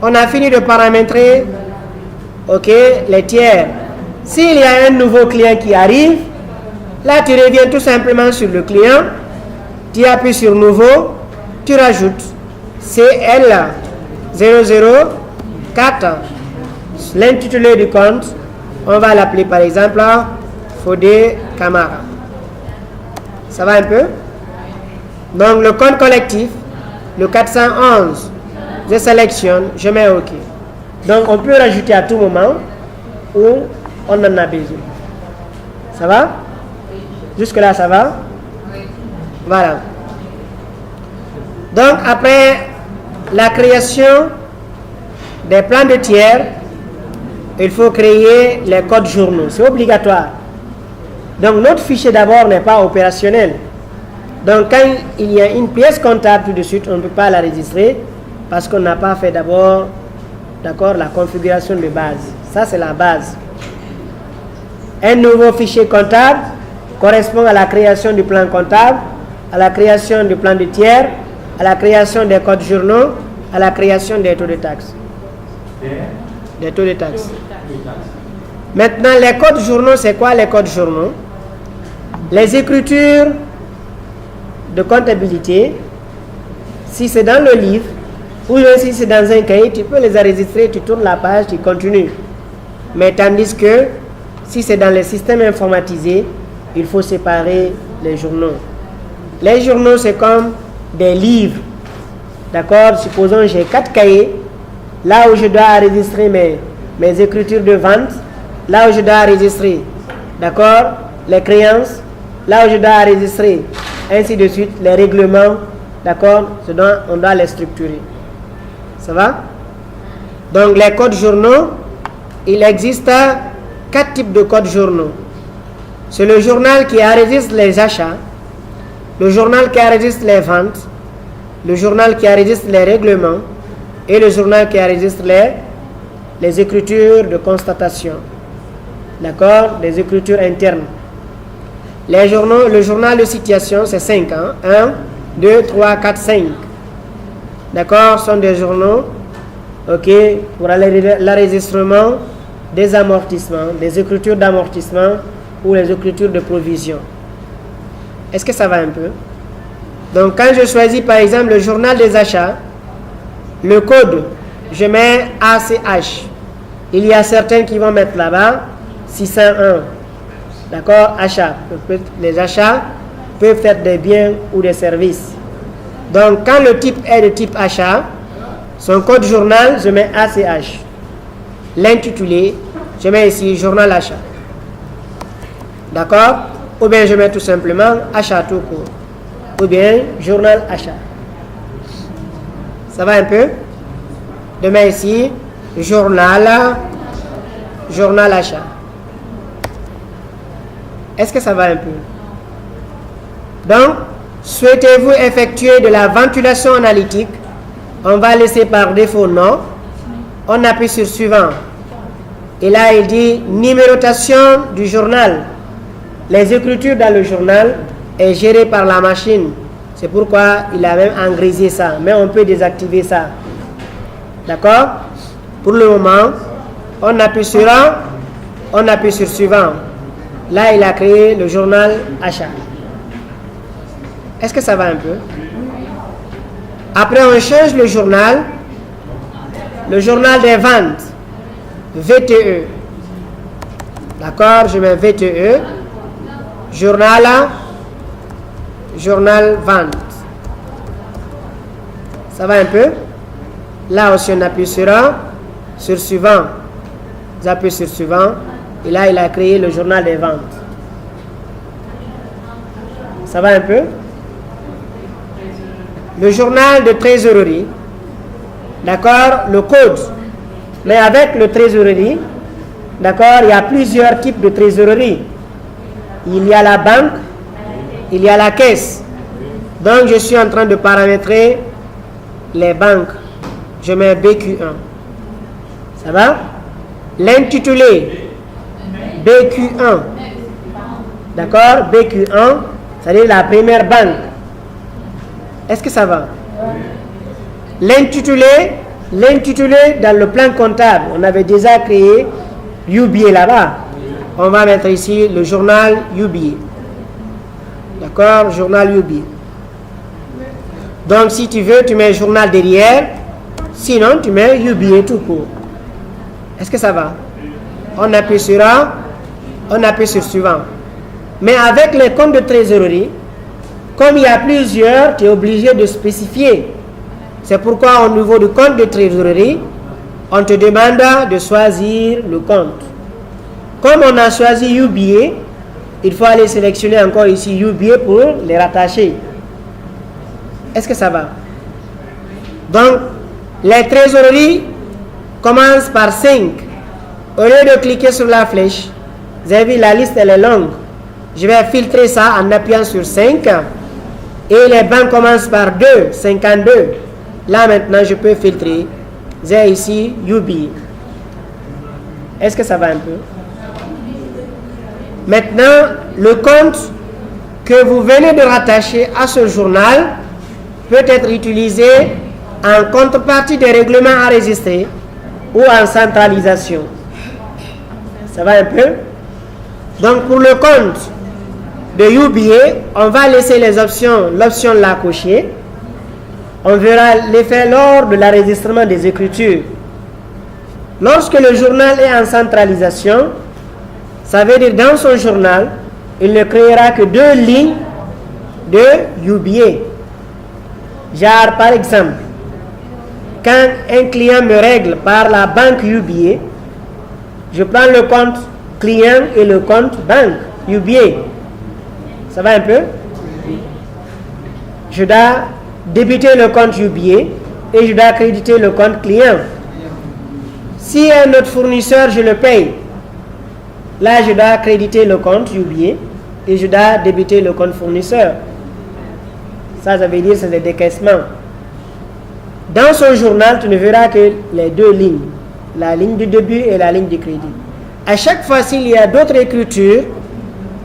[SPEAKER 1] on a fini de paramétrer les tiers. S'il y a un nouveau client qui arrive, là tu reviens tout simplement sur le client, tu appuies sur nouveau, tu rajoutes CL004, l'intitulé du compte, on va l'appeler par exemple Fodé Camara. Ça va un peu? Donc le compte collectif, le 411, je sélectionne, je mets OK. Donc on peut rajouter à tout moment où on en a besoin. Ça va? Jusque là ça va? Voilà. Donc après la création des plans de tiers, il faut créer les codes journaux. C'est obligatoire. Donc notre fichier d'abord n'est pas opérationnel. Donc quand il y a une pièce comptable tout de suite, on ne peut pas la registrer parce qu'on n'a pas fait d'abord la configuration de base. Ça c'est la base. Un nouveau fichier comptable correspond à la création du plan comptable, à la création du plan de tiers, à la création des codes journaux, à la création des taux de taxes. Des taux de taxes. Maintenant, les codes journaux, c'est quoi les codes journaux? Les écritures de comptabilité, si c'est dans le livre, ou si c'est dans un cahier, tu peux les enregistrer, tu tournes la page, tu continues. Mais tandis que, si c'est dans les systèmes informatisés, il faut séparer les journaux. Les journaux, c'est comme des livres. D'accord? Supposons j'ai 4 cahiers. Là où je dois enregistrer mes écritures de vente. Là où je dois enregistrer, d'accord, les créances. Là où je dois enregistrer, ainsi de suite, les règlements. D'accord? On doit les structurer. Ça va? Donc les codes journaux, il existe 4 types de codes journaux. C'est le journal qui enregistre les achats, le journal qui enregistre les ventes, le journal qui enregistre les règlements et le journal qui enregistre les écritures de constatation. D'accord? Les écritures internes. Les journaux, le journal de situation, c'est 5. 1, 2, 3, 4, 5. D'accord? Ce sont des journaux pour l'enregistrement des amortissements, des écritures d'amortissement ou les écritures de provision. Est-ce que ça va un peu? Donc quand je choisis par exemple le journal des achats, le code, je mets ACH. Il y a certains qui vont mettre là-bas 601. D'accord? Achat. Les achats peuvent être des biens ou des services. Donc quand le type est de type achat, son code journal, je mets ACH. L'intitulé, je mets ici journal achat. D'accord? Ou bien je mets tout simplement achat tout court. Ou bien journal achat. Ça va un peu? Je mets ici journal achat. Est-ce que ça va un peu? Donc, souhaitez-vous effectuer de la ventilation analytique? On va laisser par défaut non. On appuie sur suivant. Et là, il dit numérotation du journal. Les écritures dans le journal est gérée par la machine. C'est pourquoi il a même engrisé ça. Mais on peut désactiver ça. D'accord? Pour le moment, on appuie sur un, on appuie sur suivant. Là, il a créé le journal achat. Est-ce que ça va un peu? Après, on change le journal des ventes, VTE. D'accord? Je mets VTE. Journal vente. Ça va un peu? Là aussi, on appuie sur un, sur suivant. Vous appuyez sur suivant. Et là, il a créé le journal des ventes. Ça va un peu? Le journal de trésorerie. D'accord? Le code. Mais avec le trésorerie, d'accord, il y a plusieurs types de trésorerie. Il y a la banque, il y a la caisse. Donc, je suis en train de paramétrer les banques. Je mets BQ1. Ça va? L'intitulé BQ1. D'accord? BQ1, c'est-à-dire la première banque. Est-ce que ça va? L'intitulé dans le plan comptable, on avait déjà créé UBA là-bas. On va mettre ici le journal UBA. D'accord? Journal UBA. Donc, si tu veux, tu mets journal derrière. Sinon, tu mets UBA tout court. Est-ce que ça va? On appuie sur un, on appuie sur suivant. Mais avec les comptes de trésorerie, comme il y a plusieurs, tu es obligé de spécifier. C'est pourquoi au niveau du compte de trésorerie, on te demande de choisir le compte. Comme on a choisi UBA, il faut aller sélectionner encore ici UBA pour les rattacher. Est-ce que ça va? Donc, les trésoreries commencent par 5. Au lieu de cliquer sur la flèche, vous avez vu la liste elle est longue. Je vais filtrer ça en appuyant sur 5. Et les banques commencent par 2, 52. Là maintenant, je peux filtrer. J'ai ici UBA. Est-ce que ça va un peu? Maintenant, le compte que vous venez de rattacher à ce journal peut être utilisé en contrepartie des règlements enregistrés ou en centralisation. Ça va un peu? Donc, pour le compte de UBA, on va laisser les options, l'option là cochée. On verra l'effet lors de l'enregistrement des écritures. Lorsque le journal est en centralisation, ça veut dire dans son journal, il ne créera que 2 lignes de UBA. Genre, par exemple, quand un client me règle par la banque UBA, je prends le compte client et le compte banque UBA. Ça va un peu? Je dois débiter le compte UBA et je dois créditer le compte client. Si un autre fournisseur, je le paye, là je dois créditer le compte UBA et je dois débiter le compte fournisseur. Ça veut dire que c'est des décaissements. Dans son journal, tu ne verras que les 2 lignes, la ligne du début et la ligne du crédit. À chaque fois, s'il y a d'autres écritures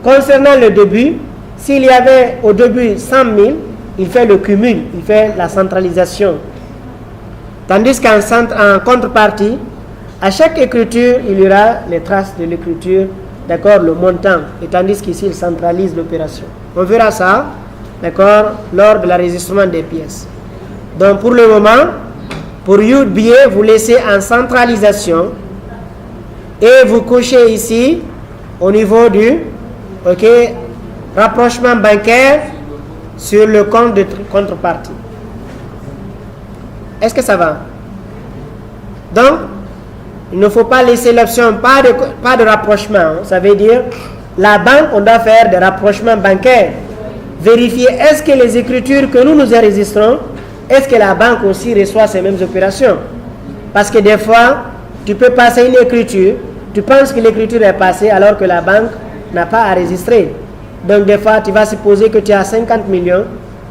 [SPEAKER 1] concernant le début, s'il y avait au début 100 000, il fait le cumul, il fait la centralisation. Tandis qu'en contrepartie, à chaque écriture, il y aura les traces de l'écriture, d'accord, le montant. Et tandis qu'ici, il centralise l'opération. On verra ça, d'accord, lors de l'enregistrement des pièces. Donc, pour le moment, pour UBA, vous laissez en centralisation et vous cochez ici, au niveau du rapprochement bancaire sur le compte de contrepartie. Est-ce que ça va? Donc, il ne faut pas laisser l'option pas de rapprochement. Ça veut dire, la banque, on doit faire des rapprochements bancaires. Vérifier, est-ce que les écritures que nous enregistrons, est-ce que la banque aussi reçoit ces mêmes opérations? Parce que des fois, tu peux passer une écriture, tu penses que l'écriture est passée alors que la banque n'a pas à enregistrer. Donc des fois, tu vas supposer que tu as 50 millions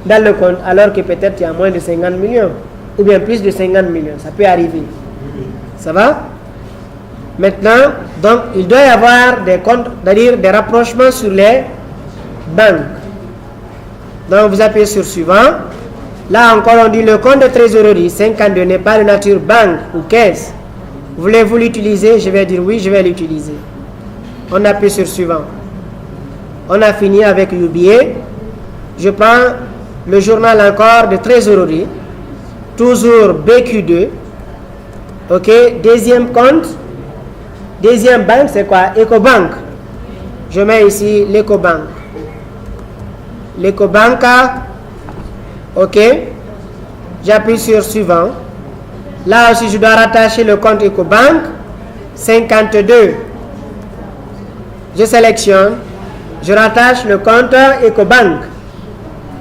[SPEAKER 1] dans le compte, alors que peut-être tu as moins de 50 millions, ou bien plus de 50 millions. Ça peut arriver. Ça va? Maintenant, donc, il doit y avoir des comptes, c'est-à-dire des rapprochements sur les banques. Donc, vous appuyez sur suivant. Là encore, on dit le compte de trésorerie 52 n'est pas de nature banque ou caisse. Voulez-vous l'utiliser? Je vais dire oui, je vais l'utiliser. On appuie sur suivant. On a fini avec UBA. Je prends le journal encore de trésorerie. Toujours BQ2. Ok, deuxième compte. Deuxième banque, c'est quoi? Ecobank. Je mets ici l'Ecobank. L'Ecobank. Ok. J'appuie sur suivant. Là aussi, je dois rattacher le compte Ecobank. 52. Je sélectionne. Je rattache le compte Ecobank.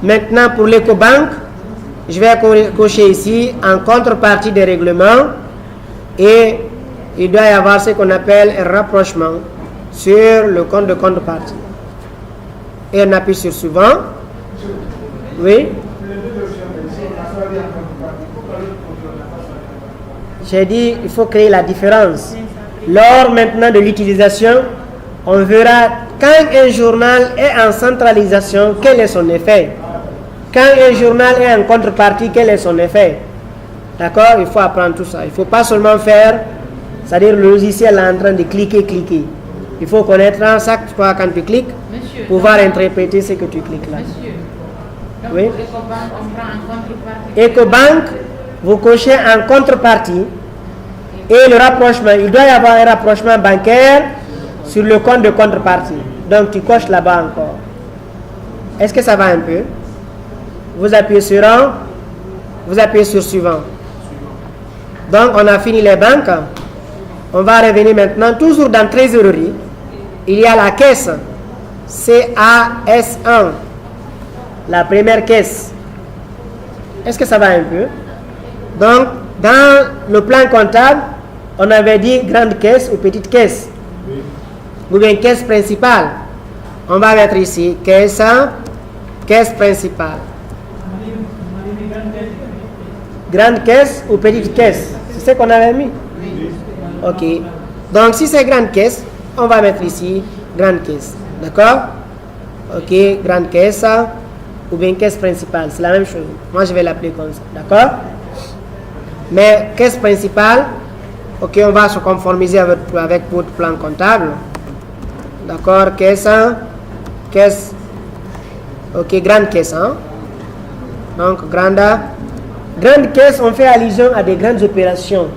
[SPEAKER 1] Maintenant, pour l'Ecobank, je vais cocher ici en contrepartie des règlements. Et il doit y avoir ce qu'on appelle un rapprochement sur le compte de contrepartie. Et on appuie sur suivant. Oui. J'ai dit, il faut créer la différence. Lors maintenant de l'utilisation, on verra quand un journal est en centralisation, quel est son effet. Quand un journal est en contrepartie, quel est son effet. D'accord? Il faut apprendre tout ça. Il ne faut pas seulement faire, c'est-à-dire le logiciel est en train de cliquer. Il faut connaître chaque fois quand tu cliques, monsieur, pouvoir interpréter ce que tu cliques là.
[SPEAKER 2] Monsieur, donc
[SPEAKER 1] oui?
[SPEAKER 2] pour Ecobank, on prend en contrepartie.
[SPEAKER 1] Ecobank, vous cochez en contrepartie. Et le rapprochement, il doit y avoir un rapprochement bancaire sur le compte de contrepartie. Donc tu coches là-bas encore. Est-ce que ça va un peu? Vous appuyez sur un, vous appuyez sur suivant. Donc on a fini les banques. On va revenir maintenant toujours dans trésorerie. Il y a la caisse CAS1, la première caisse. Est-ce que ça va un peu? Donc dans le plan comptable, on avait dit grande caisse ou petite caisse, ou bien caisse principale. On va mettre ici caisse principale. Grande caisse ou petite caisse? C'est ce qu'on avait mis? Ok. Donc si c'est grande caisse, on va mettre ici grande caisse. D'accord? Ok, grande caisse ou bien caisse principale. C'est la même chose. Moi je vais l'appeler comme ça. D'accord? Mais caisse principale, ok, on va se conformiser avec votre plan comptable. D'accord? Caisse, ok, grande caisse. Hein? Donc grande caisse, on fait allusion à des grandes opérations.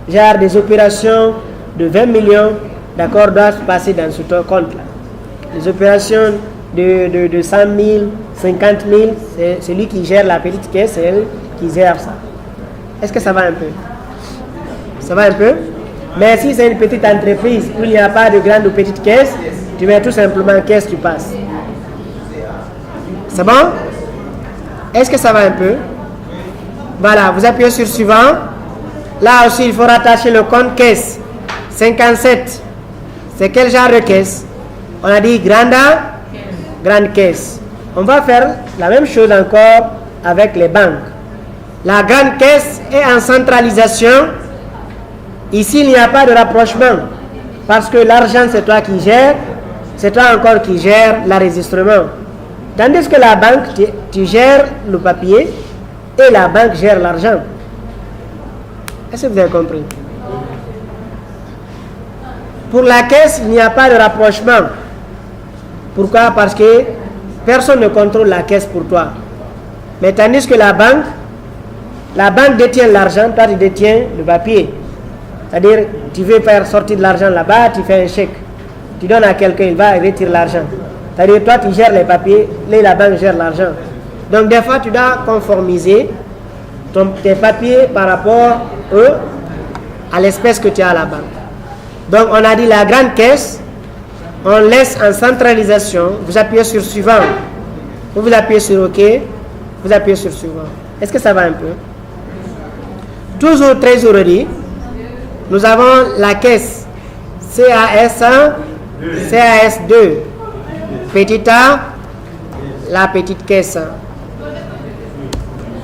[SPEAKER 1] Genre des opérations de 20 millions, d'accord, doivent se passer dans ce compte-là. Les opérations de 100 000, 50 000, c'est celui qui gère la petite caisse, c'est elle qui gère ça. Est-ce que ça va un peu? Ça va un peu? Mais si c'est une petite entreprise où il n'y a pas de grande ou petite caisse, tu mets tout simplement caisse, tu passes. C'est bon? Est-ce que ça va un peu? Voilà, vous appuyez sur suivant. Là aussi, il faut rattacher le compte caisse. 57. C'est quel genre de caisse? On a dit grande caisse. On va faire la même chose encore avec les banques. La grande caisse est en centralisation. Ici, il n'y a pas de rapprochement. Parce que l'argent, c'est toi qui gères. C'est toi encore qui gères l'enregistrement. Tandis que la banque, tu gères le papier et la banque gère l'argent. Est-ce que vous avez compris? Pour la caisse, il n'y a pas de rapprochement. Pourquoi? Parce que personne ne contrôle la caisse pour toi. Mais tandis que la banque détient l'argent, toi tu détiens le papier. C'est-à-dire, tu veux faire sortir de l'argent là-bas, tu fais un chèque. Tu donnes à quelqu'un, il va et retire l'argent. C'est-à-dire, toi tu gères les papiers, la banque gère l'argent. Donc des fois, tu dois conformiser tes papiers par rapport à l'espèce que tu as à la banque. Donc on a dit la grande caisse, on laisse en centralisation, vous appuyez sur suivant, vous appuyez sur OK, vous appuyez sur suivant. Est-ce que ça va un peu? Toujours trésorerie, nous avons la caisse CAS1 CAS 2. Petit A, la petite caisse.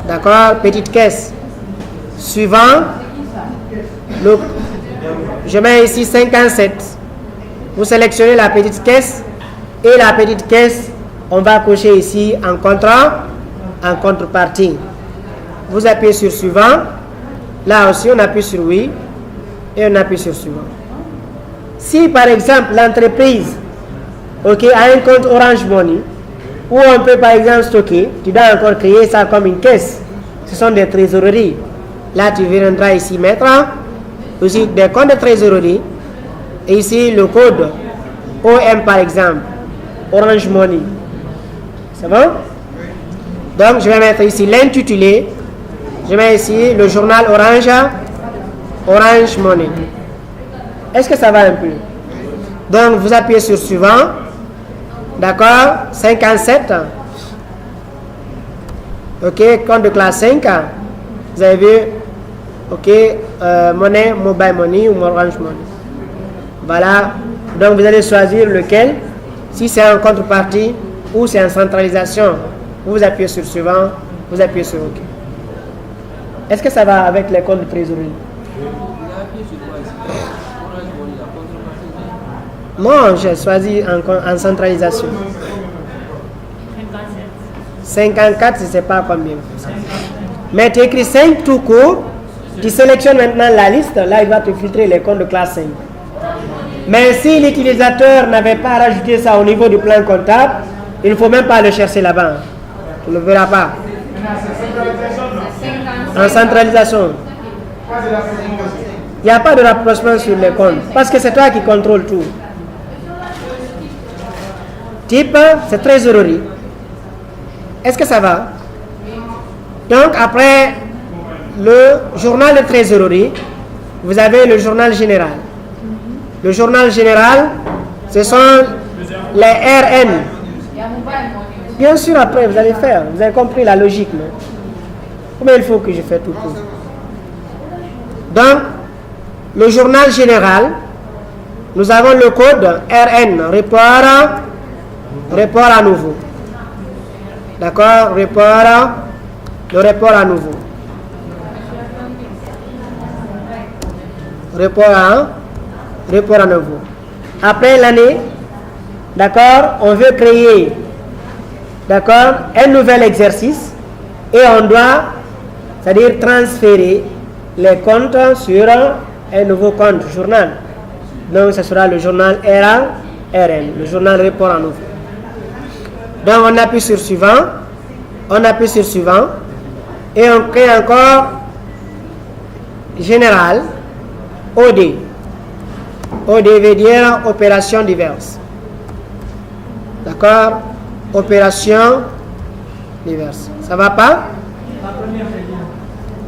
[SPEAKER 1] D'accord? Petite caisse. Suivant, je mets ici 57. Vous sélectionnez la petite caisse et la petite caisse, on va cocher ici en contrepartie. Vous appuyez sur suivant. Là aussi, on appuie sur oui et on appuie sur suivant. Si par exemple l'entreprise a un compte Orange Money où on peut par exemple stocker, tu dois encore créer ça comme une caisse. Ce sont des trésoreries. Là, tu viendras ici mettre aussi des comptes de trésorerie. Et ici, le code OM par exemple, Orange Money. C'est bon? Donc, je vais mettre ici l'intitulé. Je mets ici le journal Orange Money. Est-ce que ça va un peu? Donc, vous appuyez sur suivant. D'accord? 57. Ok, compte de classe 5. Vous avez vu? Ok, monnaie, mobile money ou Orange Money. Voilà. Donc, vous allez choisir lequel. Si c'est en contrepartie ou c'est en centralisation, vous appuyez sur suivant, vous appuyez sur OK. Est-ce que ça va avec les comptes de trésorerie? Non, j'ai choisi en centralisation. 54, je ne sais pas combien. Mais tu écris 5 tout court, tu sélectionnes maintenant la liste, là il va te filtrer les comptes de classe 5. Mais si l'utilisateur n'avait pas rajouté ça au niveau du plan comptable, il ne faut même pas le chercher là-bas. Tu ne le verras pas. En centralisation. Il n'y a pas de rapprochement sur les comptes. Parce que c'est toi qui contrôle tout. Type, c'est trésorerie. Est-ce que ça va? Donc, après le journal de trésorerie, vous avez le journal général. Le journal général, ce sont les RN. Bien sûr, après, vous allez faire. Vous avez compris la logique, non? Comment il faut que je fasse tout court? Donc, le journal général, nous avons le code RN, report à nouveau. D'accord? Le report à nouveau. Report à nouveau. Après l'année, d'accord, on veut créer, d'accord, un nouvel exercice et on doit, c'est-à-dire transférer les comptes sur un nouveau compte journal. Donc, ce sera le journal RN, le journal report à nouveau. Donc, on appuie sur suivant, et on crée encore général, OD. OD veut dire opération diverses. D'accord? Opération diverses. Ça va pas?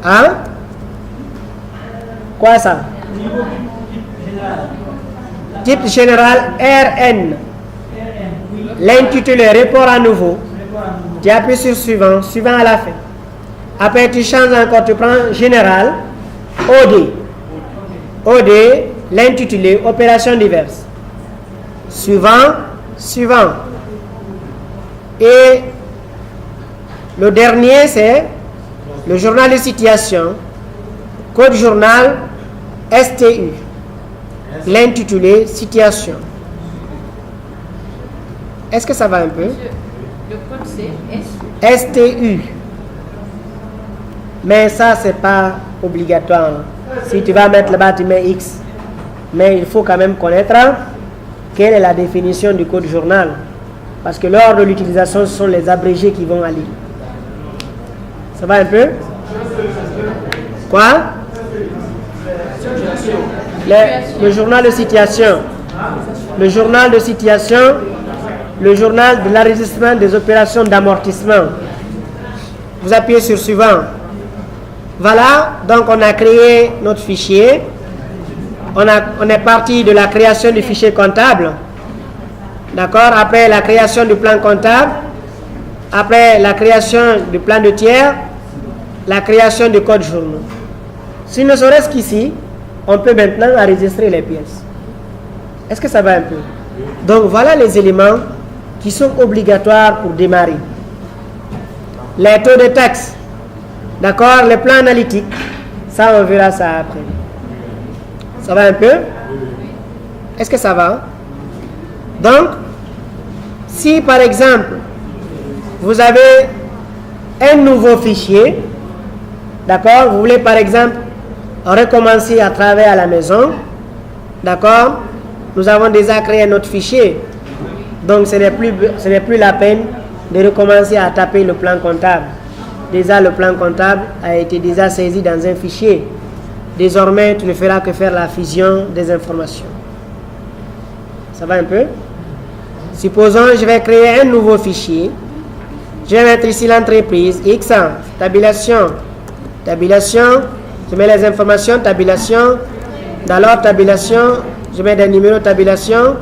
[SPEAKER 1] Hein? Quoi ça? Type général RN. L'intitulé report à nouveau. Tu appuies sur suivant à la fin. Après tu changes encore, tu prends général, OD, l'intitulé opération diverses. Suivant. Et le dernier c'est le journal de situation, code journal STU, l'intitulé situation. Est-ce que ça va un peu?
[SPEAKER 2] Le code c'est
[SPEAKER 1] STU. Mais ça, c'est pas obligatoire. Si tu vas mettre là-bas, tu mets X. Mais il faut quand même connaître quelle est la définition du code journal. Parce que lors de l'utilisation, ce sont les abrégés qui vont aller. Ça va un peu? Quoi? Le journal de situation. Le journal de situation. Le journal de l'enregistrement des opérations d'amortissement. Vous appuyez sur suivant. Voilà, donc on a créé notre fichier. On est parti de la création du fichier comptable. D'accord? Après la création du plan comptable, après la création du plan de tiers, la création du code journal. Si ne serait-ce qu'ici, on peut maintenant enregistrer les pièces. Est-ce que ça va un peu? Donc voilà les éléments qui sont obligatoires pour démarrer. Les taux de taxe, d'accord, les plans analytiques, ça on verra ça après. Ça va un peu? Est-ce que ça va? Donc, si par exemple, vous avez un nouveau fichier, d'accord, vous voulez par exemple recommencer à travailler à la maison, d'accord, nous avons déjà créé un autre fichier, donc ce n'est plus la peine de recommencer à taper le plan comptable. Déjà le plan comptable a été déjà saisi dans un fichier. Désormais, tu ne feras que faire la fusion des informations. Ça va un peu? Supposons je vais créer un nouveau fichier. Je vais mettre ici l'entreprise, X, tabulation, je mets les informations, tabulation, dans l'ordre tabulation, je mets des numéros tabulation,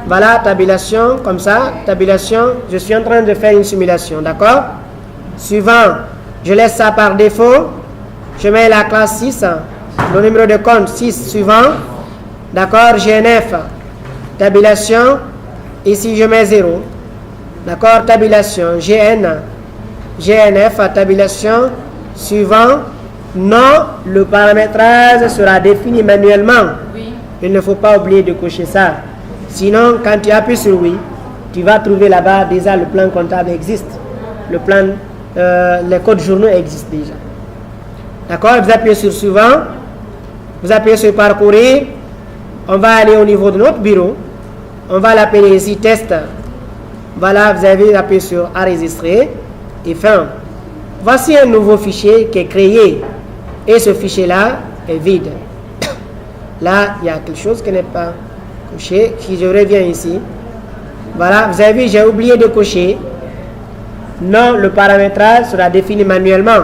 [SPEAKER 1] voilà, tabulation, comme ça, tabulation, je suis en train de faire une simulation, d'accord? Suivant, je laisse ça par défaut, je mets la classe 6, le numéro de compte 6, suivant, d'accord, GNF, tabulation, ici je mets 0, d'accord, tabulation, GNF, tabulation, suivant, non, le paramétrage sera défini manuellement. Oui. Il ne faut pas oublier de cocher ça. Sinon, quand tu appuies sur oui, tu vas trouver là-bas déjà le plan comptable existe. Le plan, les codes journaux existent déjà. D'accord? Vous appuyez sur suivant, vous appuyez sur parcourir, on va aller au niveau de notre bureau, on va l'appeler ici test. Voilà, vous avez appuyé sur enregistrer et fin. Voici un nouveau fichier qui est créé et ce fichier-là est vide. Là, il y a quelque chose qui n'est pas coché. Si je reviens ici, voilà, vous avez vu, j'ai oublié de cocher. Non, le paramétrage sera défini manuellement.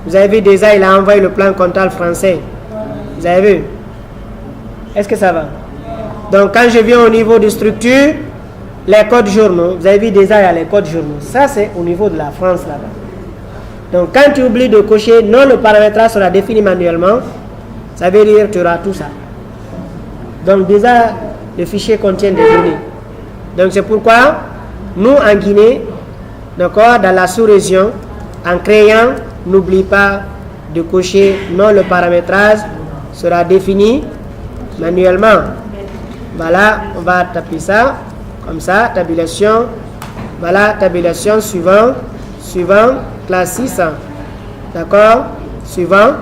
[SPEAKER 1] Vous avez vu déjà, il a envoyé le plan comptable français. Vous avez vu? Est-ce que ça va? Donc, quand je viens au niveau de structure, les codes journaux, vous avez vu déjà, il y a les codes journaux. Ça, c'est au niveau de la France là-bas. Donc, quand tu oublies de cocher, non, le paramétrage sera défini manuellement, ça veut dire que tu auras tout ça. Donc, déjà, le fichier contient des données. Donc, c'est pourquoi, nous, en Guinée, d'accord, dans la sous-région, en créant, n'oublie pas de cocher, non, le paramétrage sera défini manuellement. Voilà, on va taper ça, comme ça, tabulation. Voilà, tabulation, suivant, classe 6, d'accord, suivant.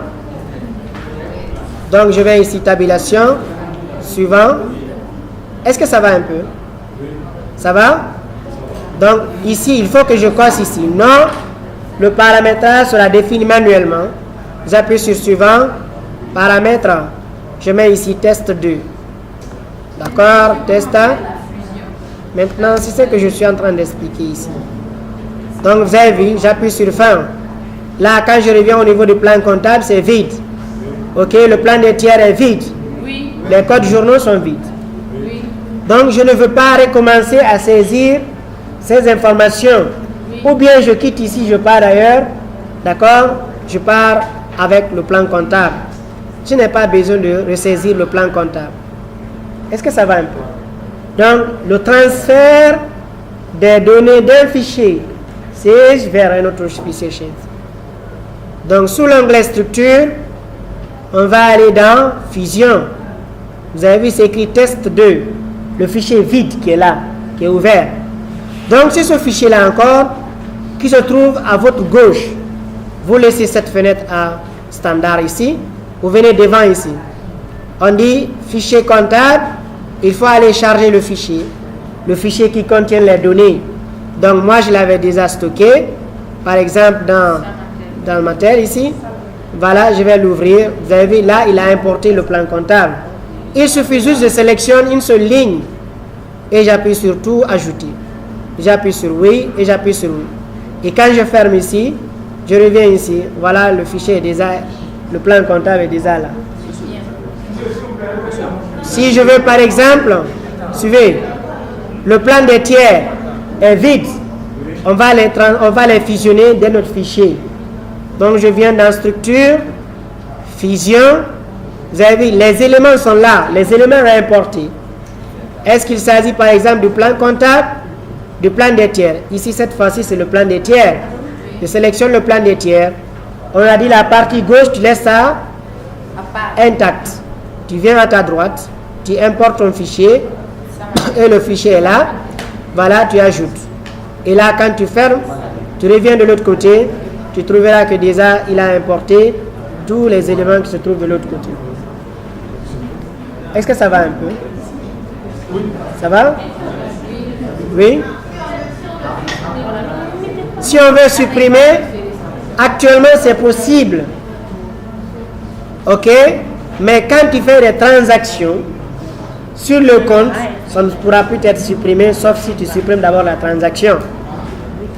[SPEAKER 1] Donc je vais ici tabulation, suivant. Est-ce que ça va un peu? Ça va? Donc ici il faut que je coche ici non, le paramétrage sera défini manuellement. J'appuie sur suivant, paramètre, je mets ici test 2, d'accord, test. Maintenant c'est ce que je suis en train d'expliquer ici. Donc vous avez vu, j'appuie sur fin. Là, quand je reviens au niveau du plan comptable, c'est vide. Ok, le plan des tiers est vide. Oui. Les codes journaux sont vides. Oui. Donc je ne veux pas recommencer à saisir ces informations. Oui. Ou bien je quitte ici, je pars ailleurs. D'accord? Je pars avec le plan comptable. Je n'ai pas besoin de ressaisir le plan comptable. Est-ce que ça va un peu? Donc le transfert des données d'un fichier vers un autre fichier chef. Donc sous l'onglet structure, on va aller dans fusion. Vous avez vu, c'est écrit test 2, le fichier vide qui est là, qui est ouvert. Donc c'est ce fichier là encore qui se trouve à votre gauche. Vous laissez cette fenêtre à standard ici, vous venez devant ici. On dit fichier comptable, il faut aller charger le fichier qui contient les données. Donc moi je l'avais déjà stocké, par exemple dans le matériel ici. Voilà, je vais l'ouvrir. Vous avez vu là, il a importé le plan comptable. Il suffit juste de sélectionner une seule ligne et j'appuie sur tout, ajouter. J'appuie sur oui et j'appuie sur oui. Et quand je ferme ici, je reviens ici. Voilà, le fichier est déjà, le plan comptable est déjà là. Si je veux par exemple, suivez, le plan des tiers est vide, on va les fusionner dans notre fichier. Donc je viens dans structure, fusion, vous avez vu, les éléments sont là, les éléments à importer. Est-ce qu'il s'agit par exemple du plan comptable, du plan des tiers? Ici, cette fois-ci, c'est le plan des tiers. Je sélectionne le plan des tiers. On a dit la partie gauche, tu laisses ça intact. Tu viens à ta droite, tu importes ton fichier et le fichier est là. Voilà, tu ajoutes. Et là, quand tu fermes, tu reviens de l'autre côté, tu trouveras que déjà, il a importé tous les éléments qui se trouvent de l'autre côté. Est-ce que ça va un peu? Ça va? Oui? Si on veut supprimer, actuellement c'est possible. Ok? Mais quand tu fais des transactions sur le compte, ça ne pourra plus être supprimé sauf si tu supprimes d'abord la transaction.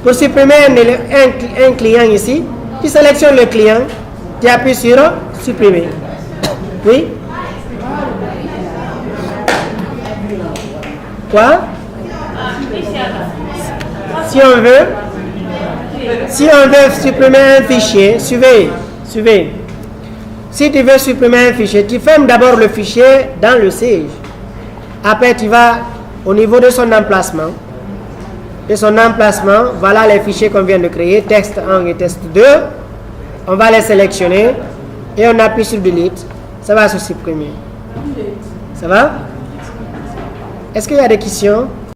[SPEAKER 1] Pour supprimer un client ici, tu sélectionnes le client, tu appuies sur supprimer. Oui? Quoi? Si on veut supprimer un fichier, suivez. Si tu veux supprimer un fichier, tu fermes d'abord le fichier dans le siège. Après, tu vas au niveau de son emplacement. Voilà les fichiers qu'on vient de créer, texte 1 et texte 2. On va les sélectionner et on appuie sur Delete. Ça va se supprimer. Ça va? Est-ce qu'il y a des questions?